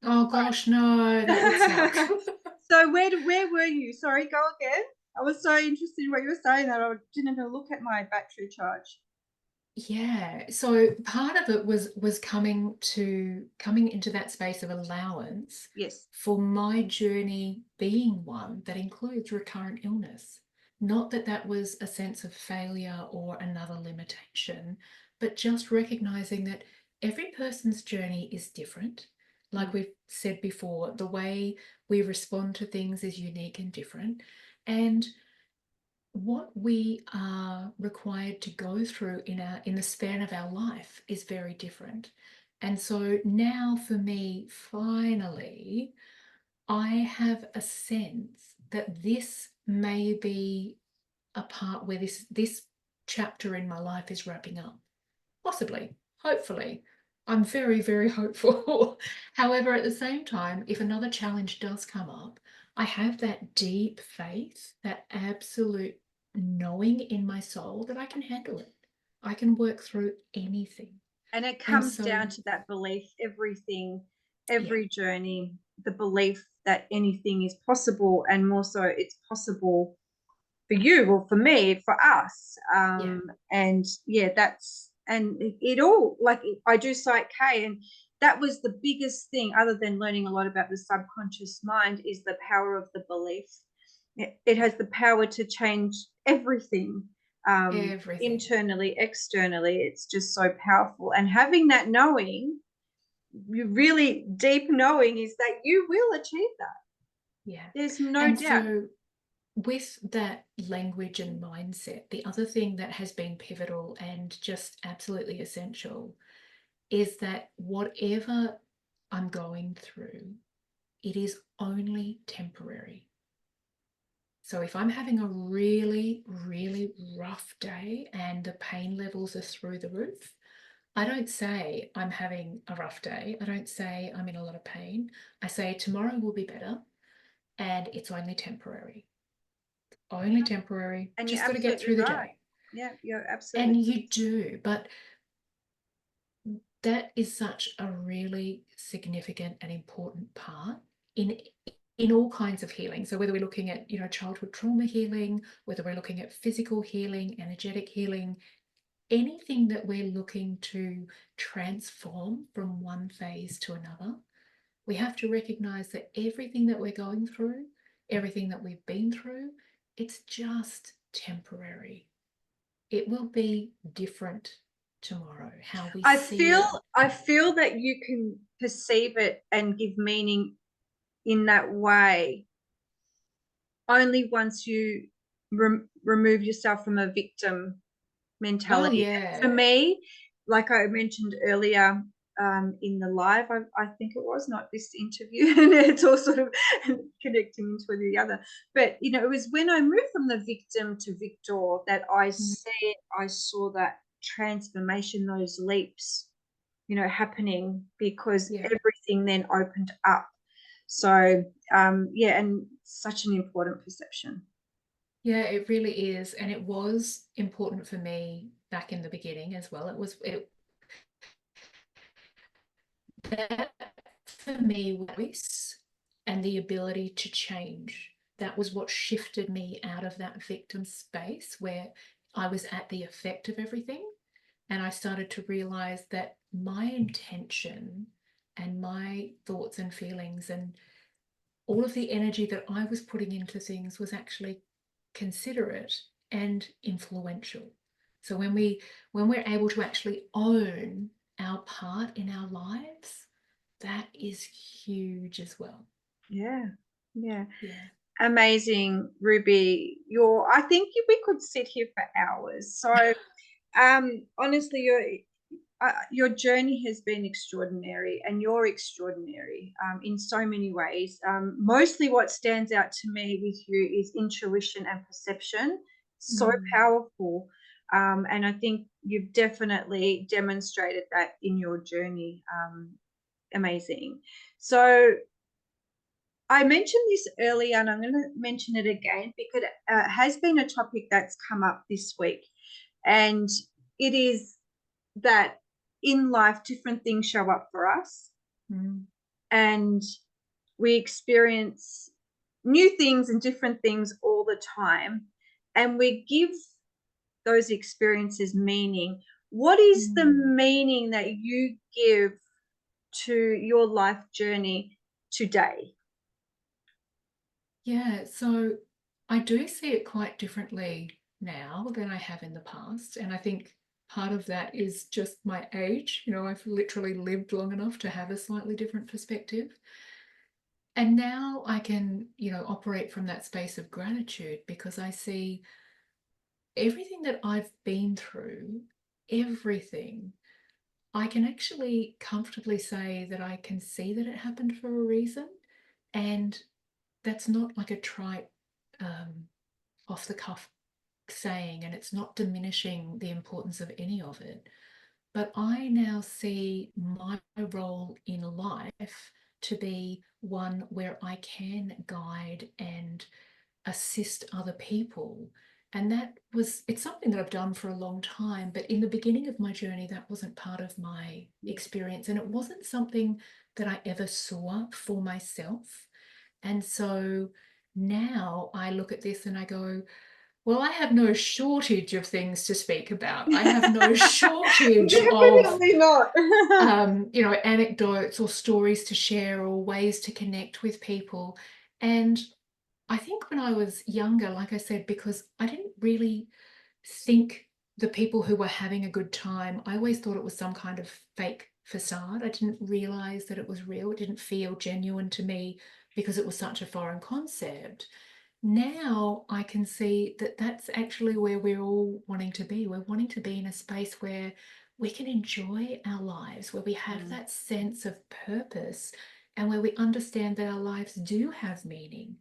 Oh gosh, no, that would suck. So where were you? Sorry, go again. I was so interested in what you were saying that I didn't even look at my battery charge. Yeah, so part of it was coming into that space of allowance Yes. for my journey being one that includes recurrent illness. Not that that was a sense of failure or another limitation, but just recognizing that every person's journey is different. Like Mm. we've said before, the way we respond to things is unique and different. And what we are required to go through in the span of our life is very different. And so now for me, finally, I have a sense that this may be a part where this chapter in my life is wrapping up. Possibly, hopefully. I'm very, very hopeful. However, at the same time, if another challenge does come up, I have that deep faith, that absolute knowing in my soul that I can handle it. I can work through anything. And it And comes so, down to that belief, everything, yeah, every journey, the belief that anything is possible, and more so it's possible for you or for me, for us. yeah, And yeah, and it all, like, I do Psych K, and that was the biggest thing, other than learning a lot about the subconscious mind, is the power of the belief. It has the power to change everything, everything. internally, externally. It's just so powerful. And having that knowing, you really deep knowing, is that you will achieve that. Yeah. There's no And doubt. so, with that language and mindset, the other thing that has been pivotal and just absolutely essential is that whatever I'm going through, it is only temporary. So if I'm having a really, really rough day and the pain levels are through the roof, I don't say I'm having a rough day. I don't say I'm in a lot of pain. I say tomorrow will be better and it's only temporary. Only temporary. And you're Just got to get absolutely through the right. day. Yeah, you're absolutely And you do, but that is such a really significant and important part in in all kinds of healing. So whether we're looking at, childhood trauma healing, whether we're looking at physical healing, energetic healing, anything that we're looking to transform from one phase to another, we have to recognize that everything that we're going through, everything that we've been through, it's just temporary. It will be different tomorrow. How we I see feel it. I feel that you can perceive it and give meaning in that way only once you remove yourself from a victim Oh, mentality. For yeah. me, like I mentioned earlier, in the live, I think it was not this interview, and it's all sort of connecting into the other. But it was when I moved from the victim to victor that I saw that transformation, those leaps, happening because Yeah. everything then opened up. So yeah, and such an important perception. Yeah, it really is. And it was important for me back in the beginning as well. That for me, voice and the ability to change. That was what shifted me out of that victim space where I was at the effect of everything. And I started to realize that my intention and my thoughts and feelings and all of the energy that I was putting into things was actually considerate and influential. So when we're able to actually own our part in our lives, that is huge as well. Yeah, yeah. Yeah. Amazing, Ruby. I think we could sit here for hours. So, honestly, your journey has been extraordinary, and you're extraordinary in so many ways. Mostly, what stands out to me with you is intuition and perception. So Mm. powerful, and I think you've definitely demonstrated that in your journey. Amazing. So, I mentioned this earlier, and I'm going to mention it again because it has been a topic that's come up this week. And it is that in life, different things show up for us, Mm. and we experience new things and different things all the time. And we give those experiences meaning. What is the Mm. meaning that you give to your life journey today? Yeah, so I do see it quite differently now than I have in the past. And I think part of that is just my age. I've literally lived long enough to have a slightly different perspective. And now I can, operate from that space of gratitude because I see everything that I've been through, everything, I can actually comfortably say that I can see that it happened for a reason. And that's not like a trite, um, off the cuff saying, and it's not diminishing the importance of any of it. But I now see my role in life to be one where I can guide and assist other people. And it's something that I've done for a long time. But in the beginning of my journey, that wasn't part of my experience. And it wasn't something that I ever saw for myself. And so now I look at this and I go, well, I have no shortage of things to speak about. I have no shortage of, Definitely not. anecdotes or stories to share or ways to connect with people. And I think when I was younger, like I said, because I didn't really think the people who were having a good time, I always thought it was some kind of fake facade. I didn't realize that it was real. It didn't feel genuine to me because it was such a foreign concept. Now I can see that that's actually where we're all wanting to be. We're wanting to be in a space where we can enjoy our lives, where we have Mm. that sense of purpose, and where we understand that our lives do have meaning.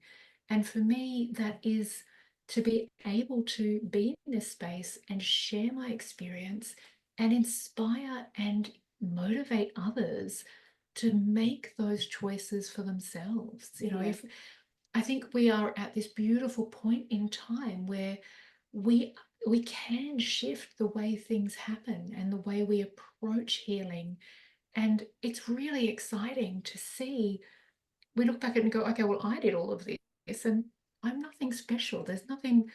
And for me, that is to be able to be in this space and share my experience and inspire and motivate others to make those choices for themselves. You know, Yeah. if I think we are at this beautiful point in time where we we can shift the way things happen and the way we approach healing. And it's really exciting to see. We look back and go, okay, well, I did all of this and I'm nothing special. There's nothing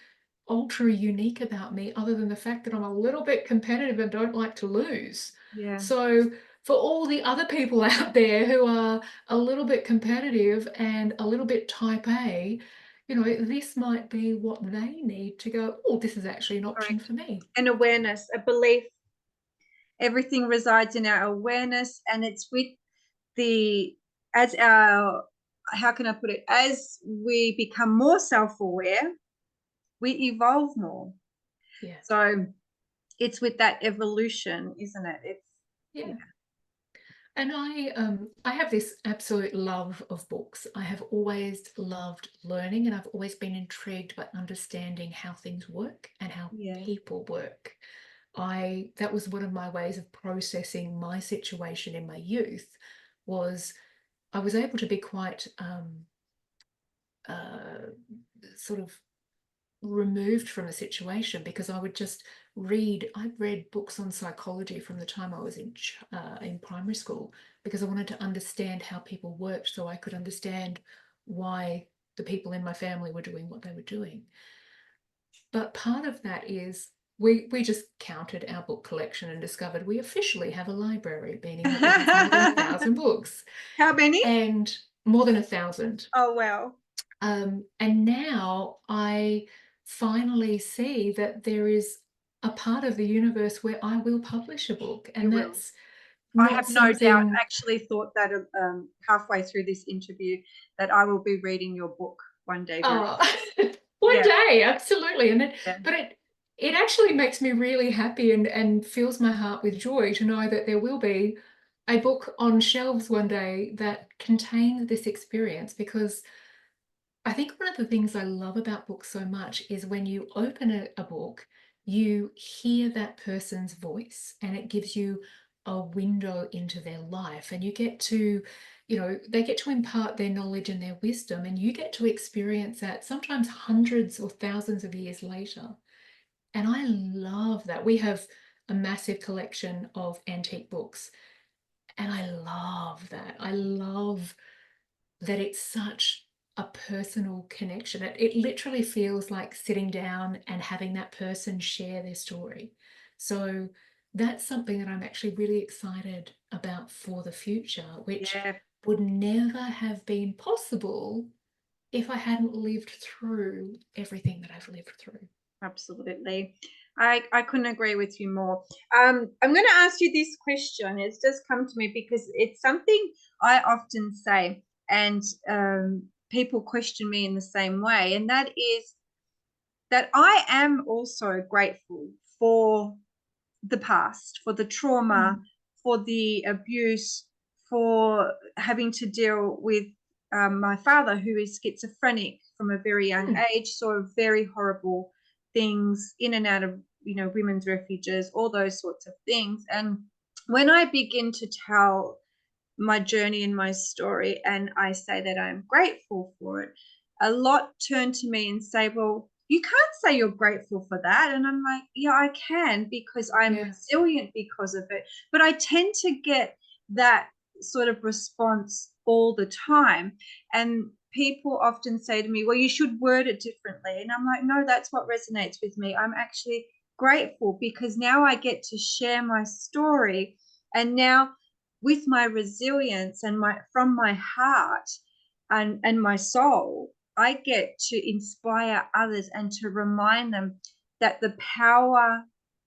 ultra unique about me other than the fact that I'm a little bit competitive and don't like to lose. Yeah. So for all the other people out there who are a little bit competitive and a little bit type A, you know, this might be what they need to go, oh, this is actually an option Correct. for me. An awareness, a belief. Everything resides in our awareness, and it's with the as our how can I put it? As we become more self-aware, we evolve more. Yeah. So it's with that evolution, isn't it? It's Yeah. yeah, And I have this absolute love of books. I have always loved learning, and I've always been intrigued by understanding how things work and how yeah, people work. I That was one of my ways of processing my situation in my youth. Was I was able to be quite uh, sort of removed from the situation because I would just I'd read books on psychology from the time I was in primary school because I wanted to understand how people worked so I could understand why the people in my family were doing what they were doing. But part of that is we just counted our book collection and discovered we officially have a library, meaning that we have more than 1,000 books how many? and more than 1,000. Oh well, And now I finally see that there is a part of the universe where I will publish a book, you and will. that's I not have no doubt. something. Actually, thought that halfway through this interview that I will be reading your book one day. Very uh, one yeah, day, absolutely. And yeah, it actually makes me really happy and fills my heart with joy to know that there will be a book on shelves one day that contains this experience, because I think one of the things I love about books so much is when you open a book, you hear that person's voice and it gives you a window into their life. And you get to, they get to impart their knowledge and their wisdom, and you get to experience that sometimes hundreds or thousands of years later. And I love that. We have a massive collection of antique books, and I love that. I love that it's such a personal connection. It literally feels like sitting down and having that person share their story. So that's something that I'm actually really excited about for the future, which yeah. would never have been possible if I hadn't lived through everything that I've lived through. Absolutely. I couldn't agree with you more. I'm going to ask you this question. It's just come to me because it's something I often say, and people question me in the same way. And that is that I am also grateful for the past, for the trauma, Mm. for the abuse, for having to deal with my father, who is schizophrenic from a very young Mm. age, saw very horrible things in and out of, women's refuges, all those sorts of things. And when I begin to tell my journey and my story, and I say that I'm grateful for it, a lot turn to me and say, well, you can't say you're grateful for that. And I'm like, yeah, I can, because I'm Yeah. resilient because of it. But I tend to get that sort of response all the time. And people often say to me, well, you should word it differently. And I'm like, no, that's what resonates with me. I'm actually grateful because now I get to share my story. And now, with my resilience and from my heart and my soul, I get to inspire others and to remind them that the power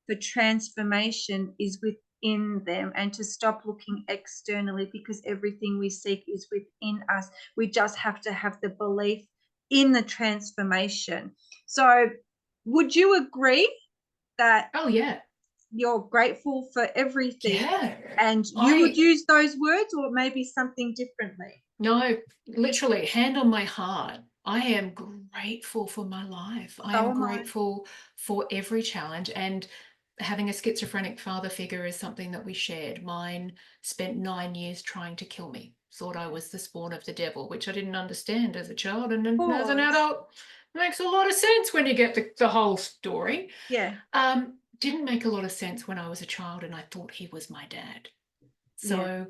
for transformation is within them, and to stop looking externally, because everything we seek is within us. We just have to have the belief in the transformation. So would you agree that Oh, yeah. you're grateful for everything, Yeah. and you would I use those words, or maybe something differently? No, literally, hand on my heart. I am grateful for my life. I So am am I. grateful for every challenge. And having a schizophrenic father figure is something that we shared. Mine spent 9 years trying to kill me, thought I was the spawn of the devil, which I didn't understand as a child. And Of then as an course. adult, it makes a lot of sense when you get the whole story. Yeah, Didn't make a lot of sense when I was a child and I thought he was my dad. yeah, So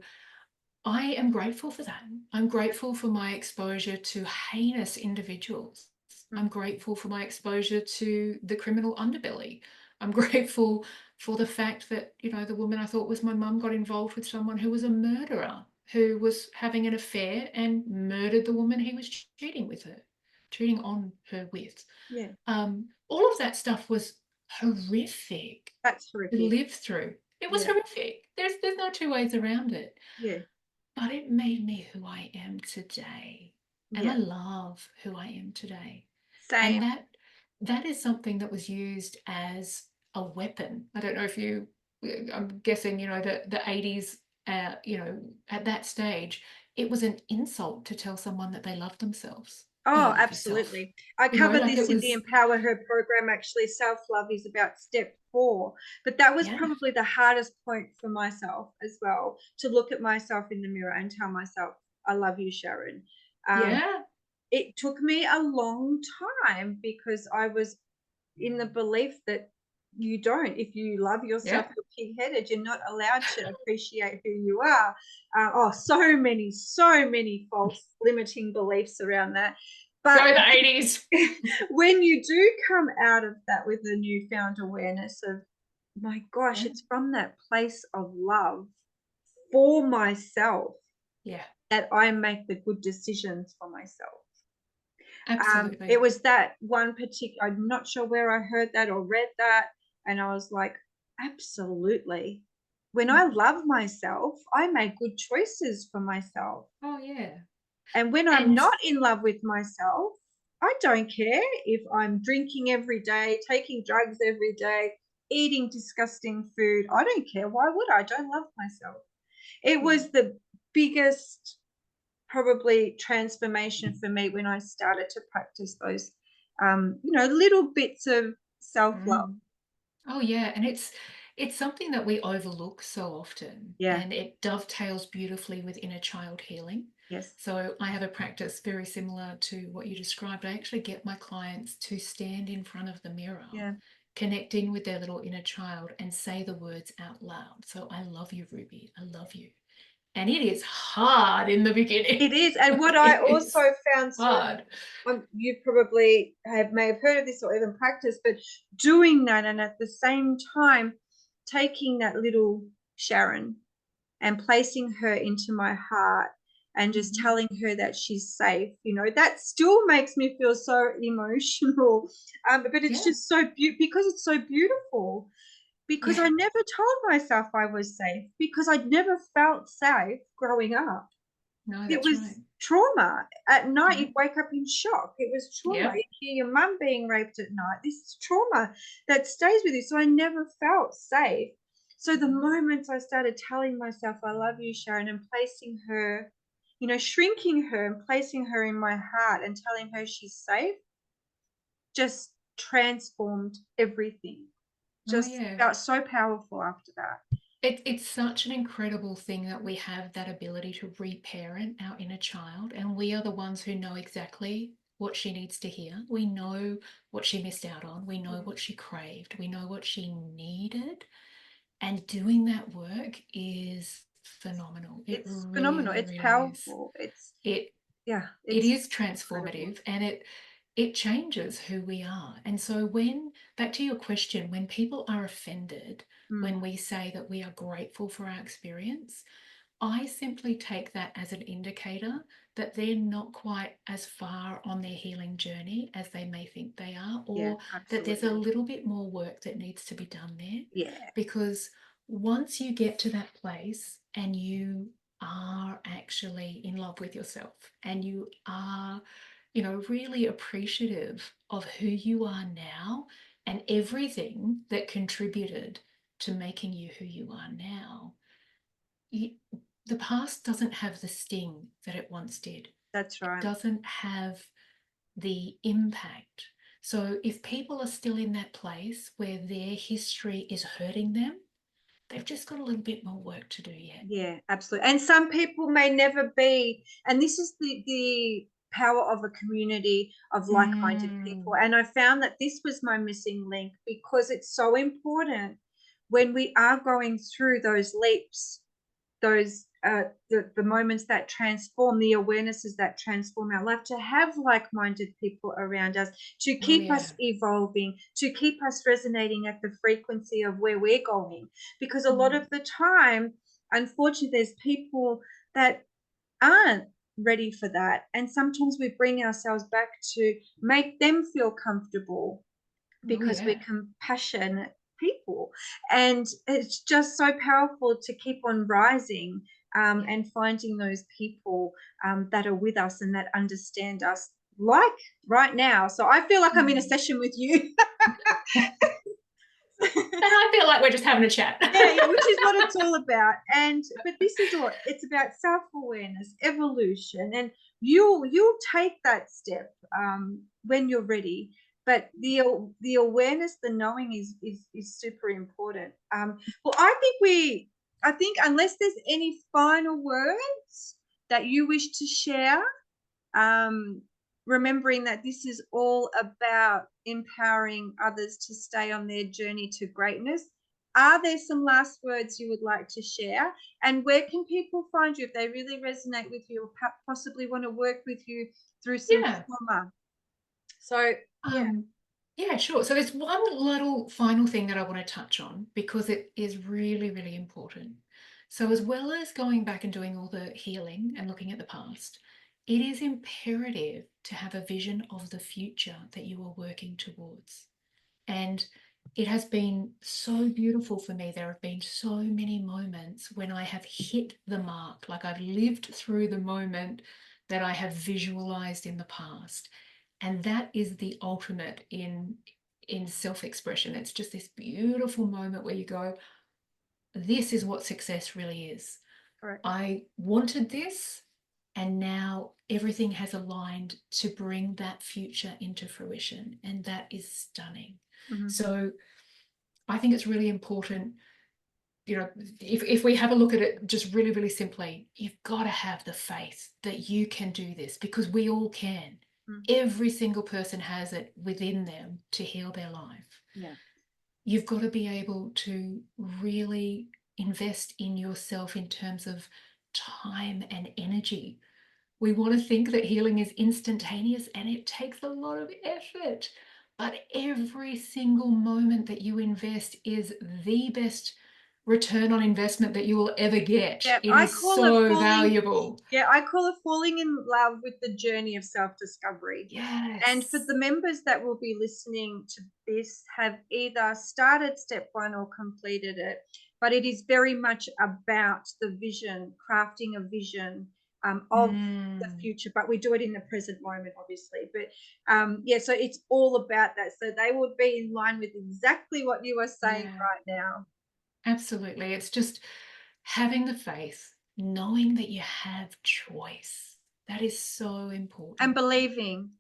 I am grateful for that. I'm grateful for my exposure to heinous individuals. mm, I'm grateful for my exposure to the criminal underbelly. I'm grateful for the fact that, the woman I thought was my mum got involved with someone who was a murderer, who was having an affair and murdered the woman he was cheating on her with. yeah. All of that stuff was horrific That's to horrific. live through. It was Yeah, horrific. There's no two ways around it. yeah, But it made me who I am today. And I yeah. love who I am today. And Same. that is something that was used as a weapon. I don't know if you, I'm guessing, the 80s, at that stage, it was an insult to tell someone that they loved themselves. You Oh, love yourself. absolutely. I covered Like it this in the was, Empower Her program. Actually, self-love is about step 4. But that was yeah, probably the hardest point for myself as well, to look at myself in the mirror and tell myself, I love you, Sharon. Um, yeah, it took me a long time because I was in the belief that you don't. If you love yourself, yeah. you're pig-headed. You're not allowed to appreciate who you are. So many false limiting beliefs around that. Go But the 80s. when you do come out of that with a newfound awareness of, my gosh, Yeah, it's from that place of love for myself yeah, that I make the good decisions for myself. It absolutely. was that one particular, I'm not sure where I heard that or read that. And I was like, absolutely. When I Mm. love myself, I make good choices for myself. Oh, yeah. And when I'm And not in love with myself, I don't care if I'm drinking every day, taking drugs every day, eating disgusting food. I don't care. Why would I? I don't love myself. It yeah, was the biggest probably transformation for me when I started to practice those, little bits of self-love. mm. Oh yeah, and it's something that we overlook so often, Yeah. and it dovetails beautifully with inner child healing. Yes. So I have a practice very similar to what you described. I actually get my clients to stand in front of the mirror, Yeah. connect in with their little inner child, and say the words out loud. So I love you, Ruby. I love you. And it is hard in the beginning. It is. And what I It also is found so, hard. you probably may have heard of this or even practiced, but doing that and at the same time taking that little Sharon and placing her into my heart and just Mhm. telling her that she's safe, that still makes me feel so emotional. But it's Yeah, just so beautiful because it's so beautiful. Because yeah. I never told myself I was safe because I'd never felt safe growing up. No, It that's right. was trauma. At night, Yeah, you'd wake up in shock. It was trauma. yeah. You'd hear your mum being raped at night. This is trauma that stays with you. So I never felt safe. So the Mhm. moment I started telling myself, I love you, Sharon, and placing her, shrinking her and placing her in my heart and telling her she's safe, just transformed everything. Oh Just yeah. felt so powerful after that. It's such an incredible thing that we have that ability to reparent our inner child, and we are the ones who know exactly what she needs to hear. We know what she missed out on. We know Yeah. what she craved. We know what she needed. And doing that work is phenomenal. It It's phenomenal. really, It's really is. powerful. It's, It yeah, it it's is incredible. transformative, and it changes who we are. And so when, back to your question, when people are offended Mm, when we say that we are grateful for our experience, I simply take that as an indicator that they're not quite as far on their healing journey as they may think they are, yeah, or that there's a absolutely. little bit more work that needs to be done there. Yeah, Because once you get to that place and you are actually in love with yourself and you are, really appreciative of who you are now and everything that contributed to making you who you are now, you, the past doesn't have the sting that it once did. that's It right. doesn't have the impact. So if people are still in that place where their history is hurting them, they've just got a little bit more work to do yet. Yeah, absolutely. And some people may never be, and this is the power of a community of like-minded people. And I found that this was my missing link, because it's so important when we are going through those leaps, those the moments that transform, the awarenesses that transform our life, to have like-minded people around us, to Oh, keep yeah. us evolving, to keep us resonating at the frequency of where we're going. Because a lot of the time, unfortunately, there's people that aren't ready for that, and sometimes we bring ourselves back to make them feel comfortable, Oh, because we're yeah. compassionate people. And it's just so powerful to keep on rising, Yeah. and finding those people that are with us and that understand us, like right now. So I feel like I'm in a session with you. And I feel like we're just having a chat. Yeah, which is what it's all about. And but this is all, it's about self-awareness, evolution, and you'll take that step when you're ready. But the awareness, the knowing is super important. Well, I think unless there's any final words that you wish to share, um, remembering that this is all about empowering others to stay on their journey to greatness. Are there some last words you would like to share? And where can people find you if they really resonate with you, or possibly want to work with you through some Yeah. trauma? So, yeah. Um, yeah, sure. So there's one little final thing that I want to touch on because it is really, really important. So as well as going back and doing all the healing and looking at the past, it is imperative to have a vision of the future that you are working towards. And it has been so beautiful for me. There have been so many moments when I have hit the mark, like I've lived through the moment that I have visualized in the past. And that is the ultimate in self-expression. It's just this beautiful moment where you go, this is what success really is. Correct. I wanted this, and now everything has aligned to bring that future into fruition. And that is stunning. Mm-hmm. So I think it's really important, if we have a look at it just really, really simply, you've got to have the faith that you can do this, because we all can. Mm-hmm. Every single person has it within them to heal their life. Yeah. You've got to be able to really invest in yourself in terms of time and energy. We want to think that healing is instantaneous, and it takes a lot of effort. But every single moment that you invest is the best return on investment that you will ever get. Yeah, It I is call it so falling. valuable. Yeah, I call it falling in love with the journey of self-discovery. And for Yes. the members that will be listening to this, have either started step one or completed it, but it is very much about the vision, crafting a vision of the Mm, future. But we do it in the present moment, obviously. But yeah, so it's all about that. So they would be in line with exactly what you are saying yeah, right now. absolutely. It's just having the faith, knowing that you have choice. That is so And important. believing,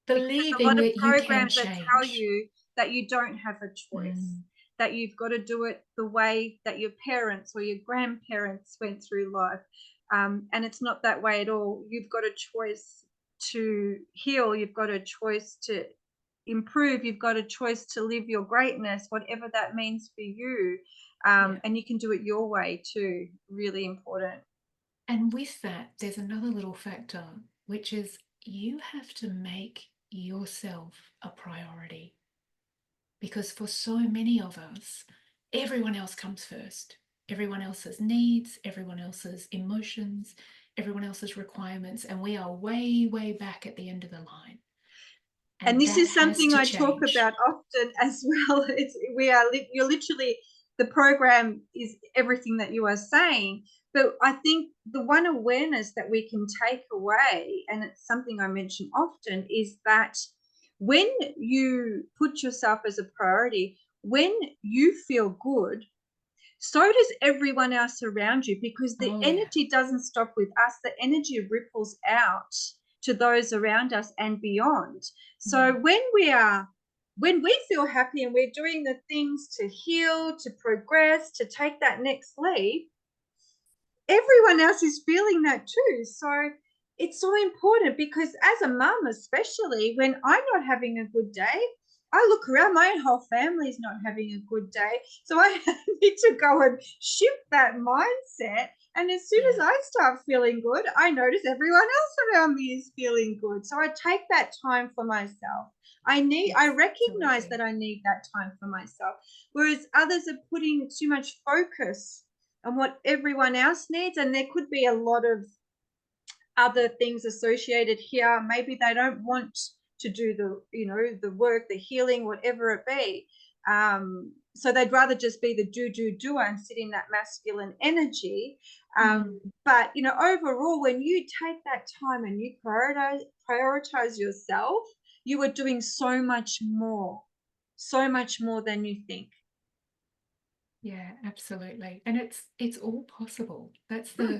because there's a Believing lot of that you can programs that tell change. you that you don't have a choice, Mm, that you've got to do it the way that your parents or your grandparents went through life. And it's not that way at all. You've got a choice to heal, you've got a choice to improve, you've got a choice to live your greatness, whatever that means for you. yeah. And you can do it your way too. Really important. And with that, there's another little factor, which is you have to make yourself a priority. Because for so many of us, everyone else comes first. Everyone else's needs, everyone else's emotions, everyone else's requirements, and we are way, way back at the end of the line. And And this that is has something to I talk change. about often as well. You're literally, the program is everything that you are saying. But I think the one awareness that we can take away, and it's something I mention often, is that when you put yourself as a priority, when you feel good, so does everyone else around you, because the Oh, yeah. energy doesn't stop with us. The energy ripples out to those around us and beyond. So Mm. when we feel happy and we're doing the things to heal, to progress, to take that next leap, everyone else is feeling that too. So it's so important, because as a mum, especially when I'm not having a good day, I look around, my whole family's not having a good day. So I need to go and shift that mindset. And as soon as Yeah, I start feeling good, I notice everyone else around me is feeling good. So I take that time for myself. I recognize absolutely. that I need that time for myself. Whereas others are putting too much focus on what everyone else needs. And there could be a lot of other things associated here. Maybe they don't want to do the work, the healing, whatever it be. So they'd rather just be the doer and sit in that masculine energy. Mm. But overall, when you take that time and you prioritize yourself, you are doing so much more than you think. Yeah, absolutely. And it's all possible. That's Hmm.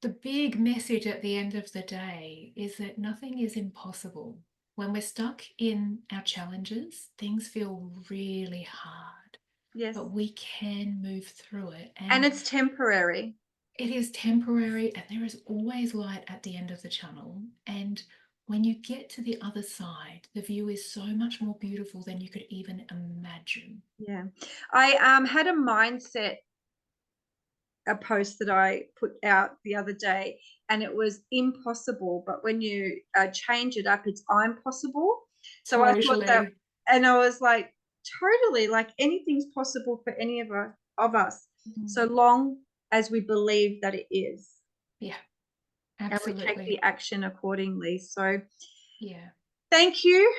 the big message at the end of the day, is that nothing is impossible. When we're stuck in our challenges, things feel really hard, Yes. but we can move through it. And And it's temporary. it is temporary, and there is always light at the end of the tunnel. And when you get to the other side, the view is so much more beautiful than you could even imagine. Yeah. I had a post that I put out the other day, and it was impossible, but when you change it up, it's I'm possible. So I thought that, Totally. and I was like, totally, like anything's possible for any of us, so Mm. long as we believe that it is, Yeah, and we take the absolutely. action accordingly. So Yeah. thank you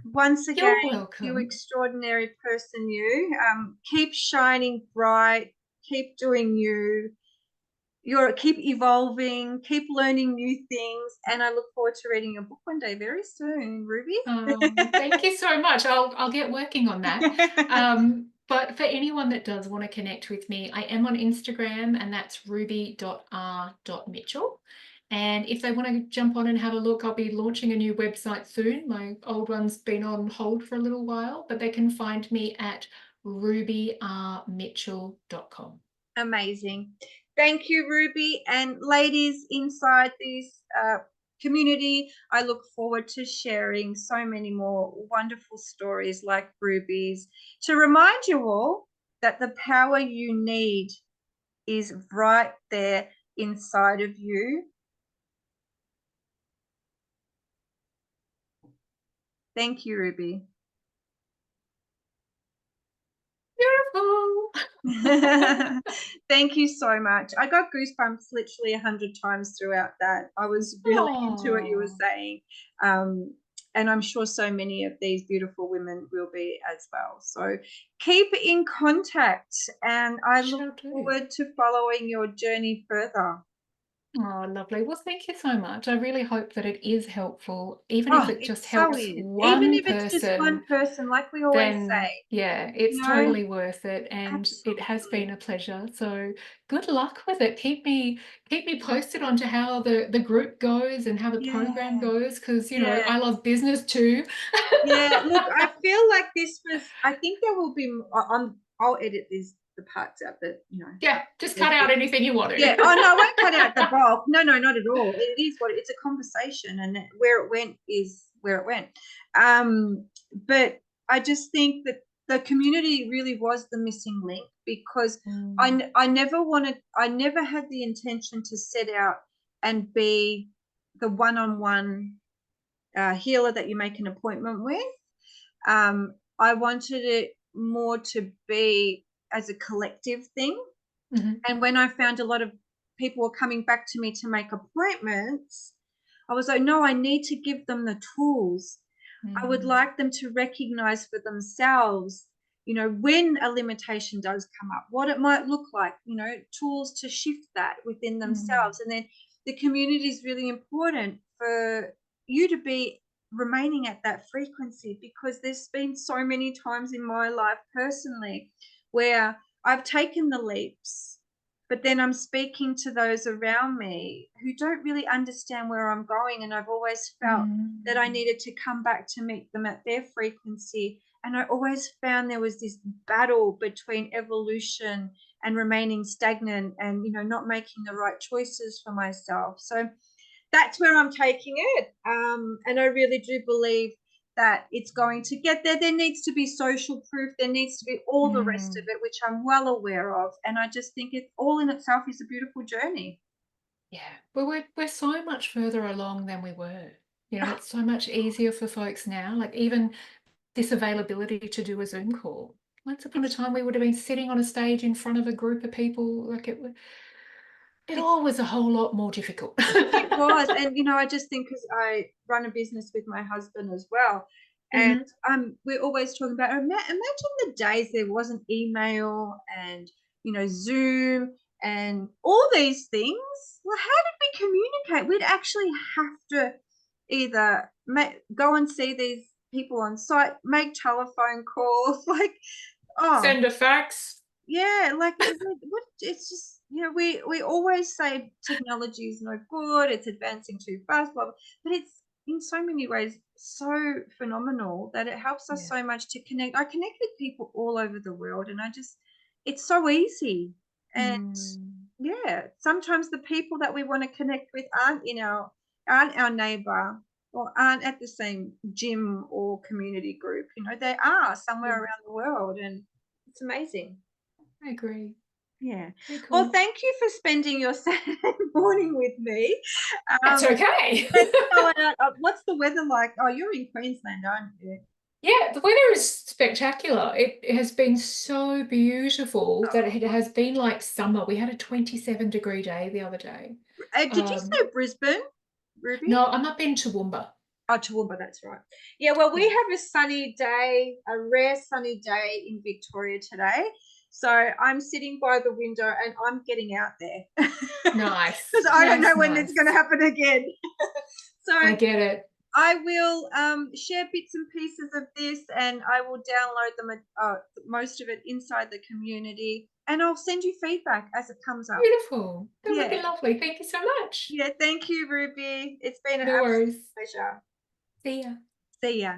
once again, You're you welcome. extraordinary person. You keep shining bright, keep doing you. You're keep evolving, keep learning new things, and I look forward to reading your book one day very soon, Ruby. Thank you so much. I'll get working on that. But for anyone that does want to connect with me, I am on Instagram, and that's ruby.r.mitchell. And if they want to jump on and have a look, I'll be launching a new website soon. My old one's been on hold for a little while, but they can find me at rubyrmitchell.com. Amazing. Thank you, Ruby. And ladies inside this community, I look forward to sharing so many more wonderful stories like Ruby's, to remind you all that the power you need is right there inside of you. Thank you, Ruby. Beautiful. Thank you so much. I got goosebumps literally 100 times throughout that. I was really into what you were Oh, saying. Um, and I'm sure so many of these beautiful women will be as well. So keep in contact, and I look shall do. forward to following your journey further. Oh, lovely. Well, thank you so much. I really hope that it is helpful, even if Oh, it it just so helps is. Even one if it's just person, one person, like we always then say, yeah, it's you know, totally worth it. And it has been absolutely. a pleasure. So good luck with it. Keep me posted on to how the group goes and how the program Yeah, goes, because yeah. I love business too. Yeah, look, I feel like this was, I think there will be, I'll edit the parts out that, Yeah, just cut out anything you want yeah. to. Oh, no, I won't cut out the bulk. No, no, not at all. It is it's a conversation, and where it went is where it went. But I just think that the community really was the missing link, because Mm, I never had the intention to set out and be the one-on-one healer that you make an appointment with. I wanted it more to be as a collective thing. mhm, And when I found a lot of people were coming back to me to make appointments, I was like, no, I need to give them the tools. I would mm, like them to recognize for themselves, when a limitation does come up, what it might look like, tools to shift that within mm. themselves. And then the community is really important for you to be remaining at that frequency, because there's been so many times in my life personally where I've taken the leaps, but then I'm speaking to those around me who don't really understand where I'm going. And I've always felt that I Mm. needed to come back to meet them at their frequency. And I always found there was this battle between evolution and remaining stagnant and, not making the right choices for myself. So that's where I'm taking it. And I really do believe that it's going to get there. There needs to be social proof. There needs to be all the rest of Mm. it, which I'm well aware of. And I just think it all in itself is a beautiful journey. Yeah. Well, we're so much further along than we were. It's so much easier for folks now. Like even this availability to do a Zoom call. Once upon a It's time, we would have been sitting on a stage in front of a group of people. Like it it's all was a whole lot more difficult. It was, and I just think because I run a business with my husband as well, and Mhm. we're always talking about imagine the days there wasn't email and Zoom and all these things. Well, how did we communicate? We'd actually have to either go and see these people on site, make telephone calls, like oh Send a fax. yeah, like what it's just we always say technology is no good, it's advancing too fast, blah, blah, but it's in so many ways so phenomenal that it helps us Yeah. so much to connect. I connect with people all over the world, and it's so easy. And Mm. yeah, sometimes the people that we want to connect with aren't our neighbor or aren't at the same gym or community group. They are somewhere Yeah. around the world, and it's amazing. I agree. Yeah. Very Well, cool. thank you for spending your Saturday morning with me. That's okay. Let's go out. What's the weather like? Oh, you're in Queensland, aren't you? Yeah, the weather is spectacular. It has been so beautiful that it has been like summer. We had a 27-degree day the other day. Did you Um, say Brisbane, Ruby? no, I'm up in Toowoomba. Oh, Toowoomba, that's right. Yeah, well, we Yeah. have a sunny day, a rare sunny day in Victoria today. So I'm sitting by the window and I'm getting out there because Nice, I don't know nice, when it's going to nice. happen again. So I get it. I will share bits and pieces of this, and I will download them, most of it inside the community, and I'll send you feedback as it comes up. Beautiful. That would be Yeah, lovely. Thank you so much. yeah. Thank you, Ruby. It's been an No absolute worries. pleasure. See ya. See ya.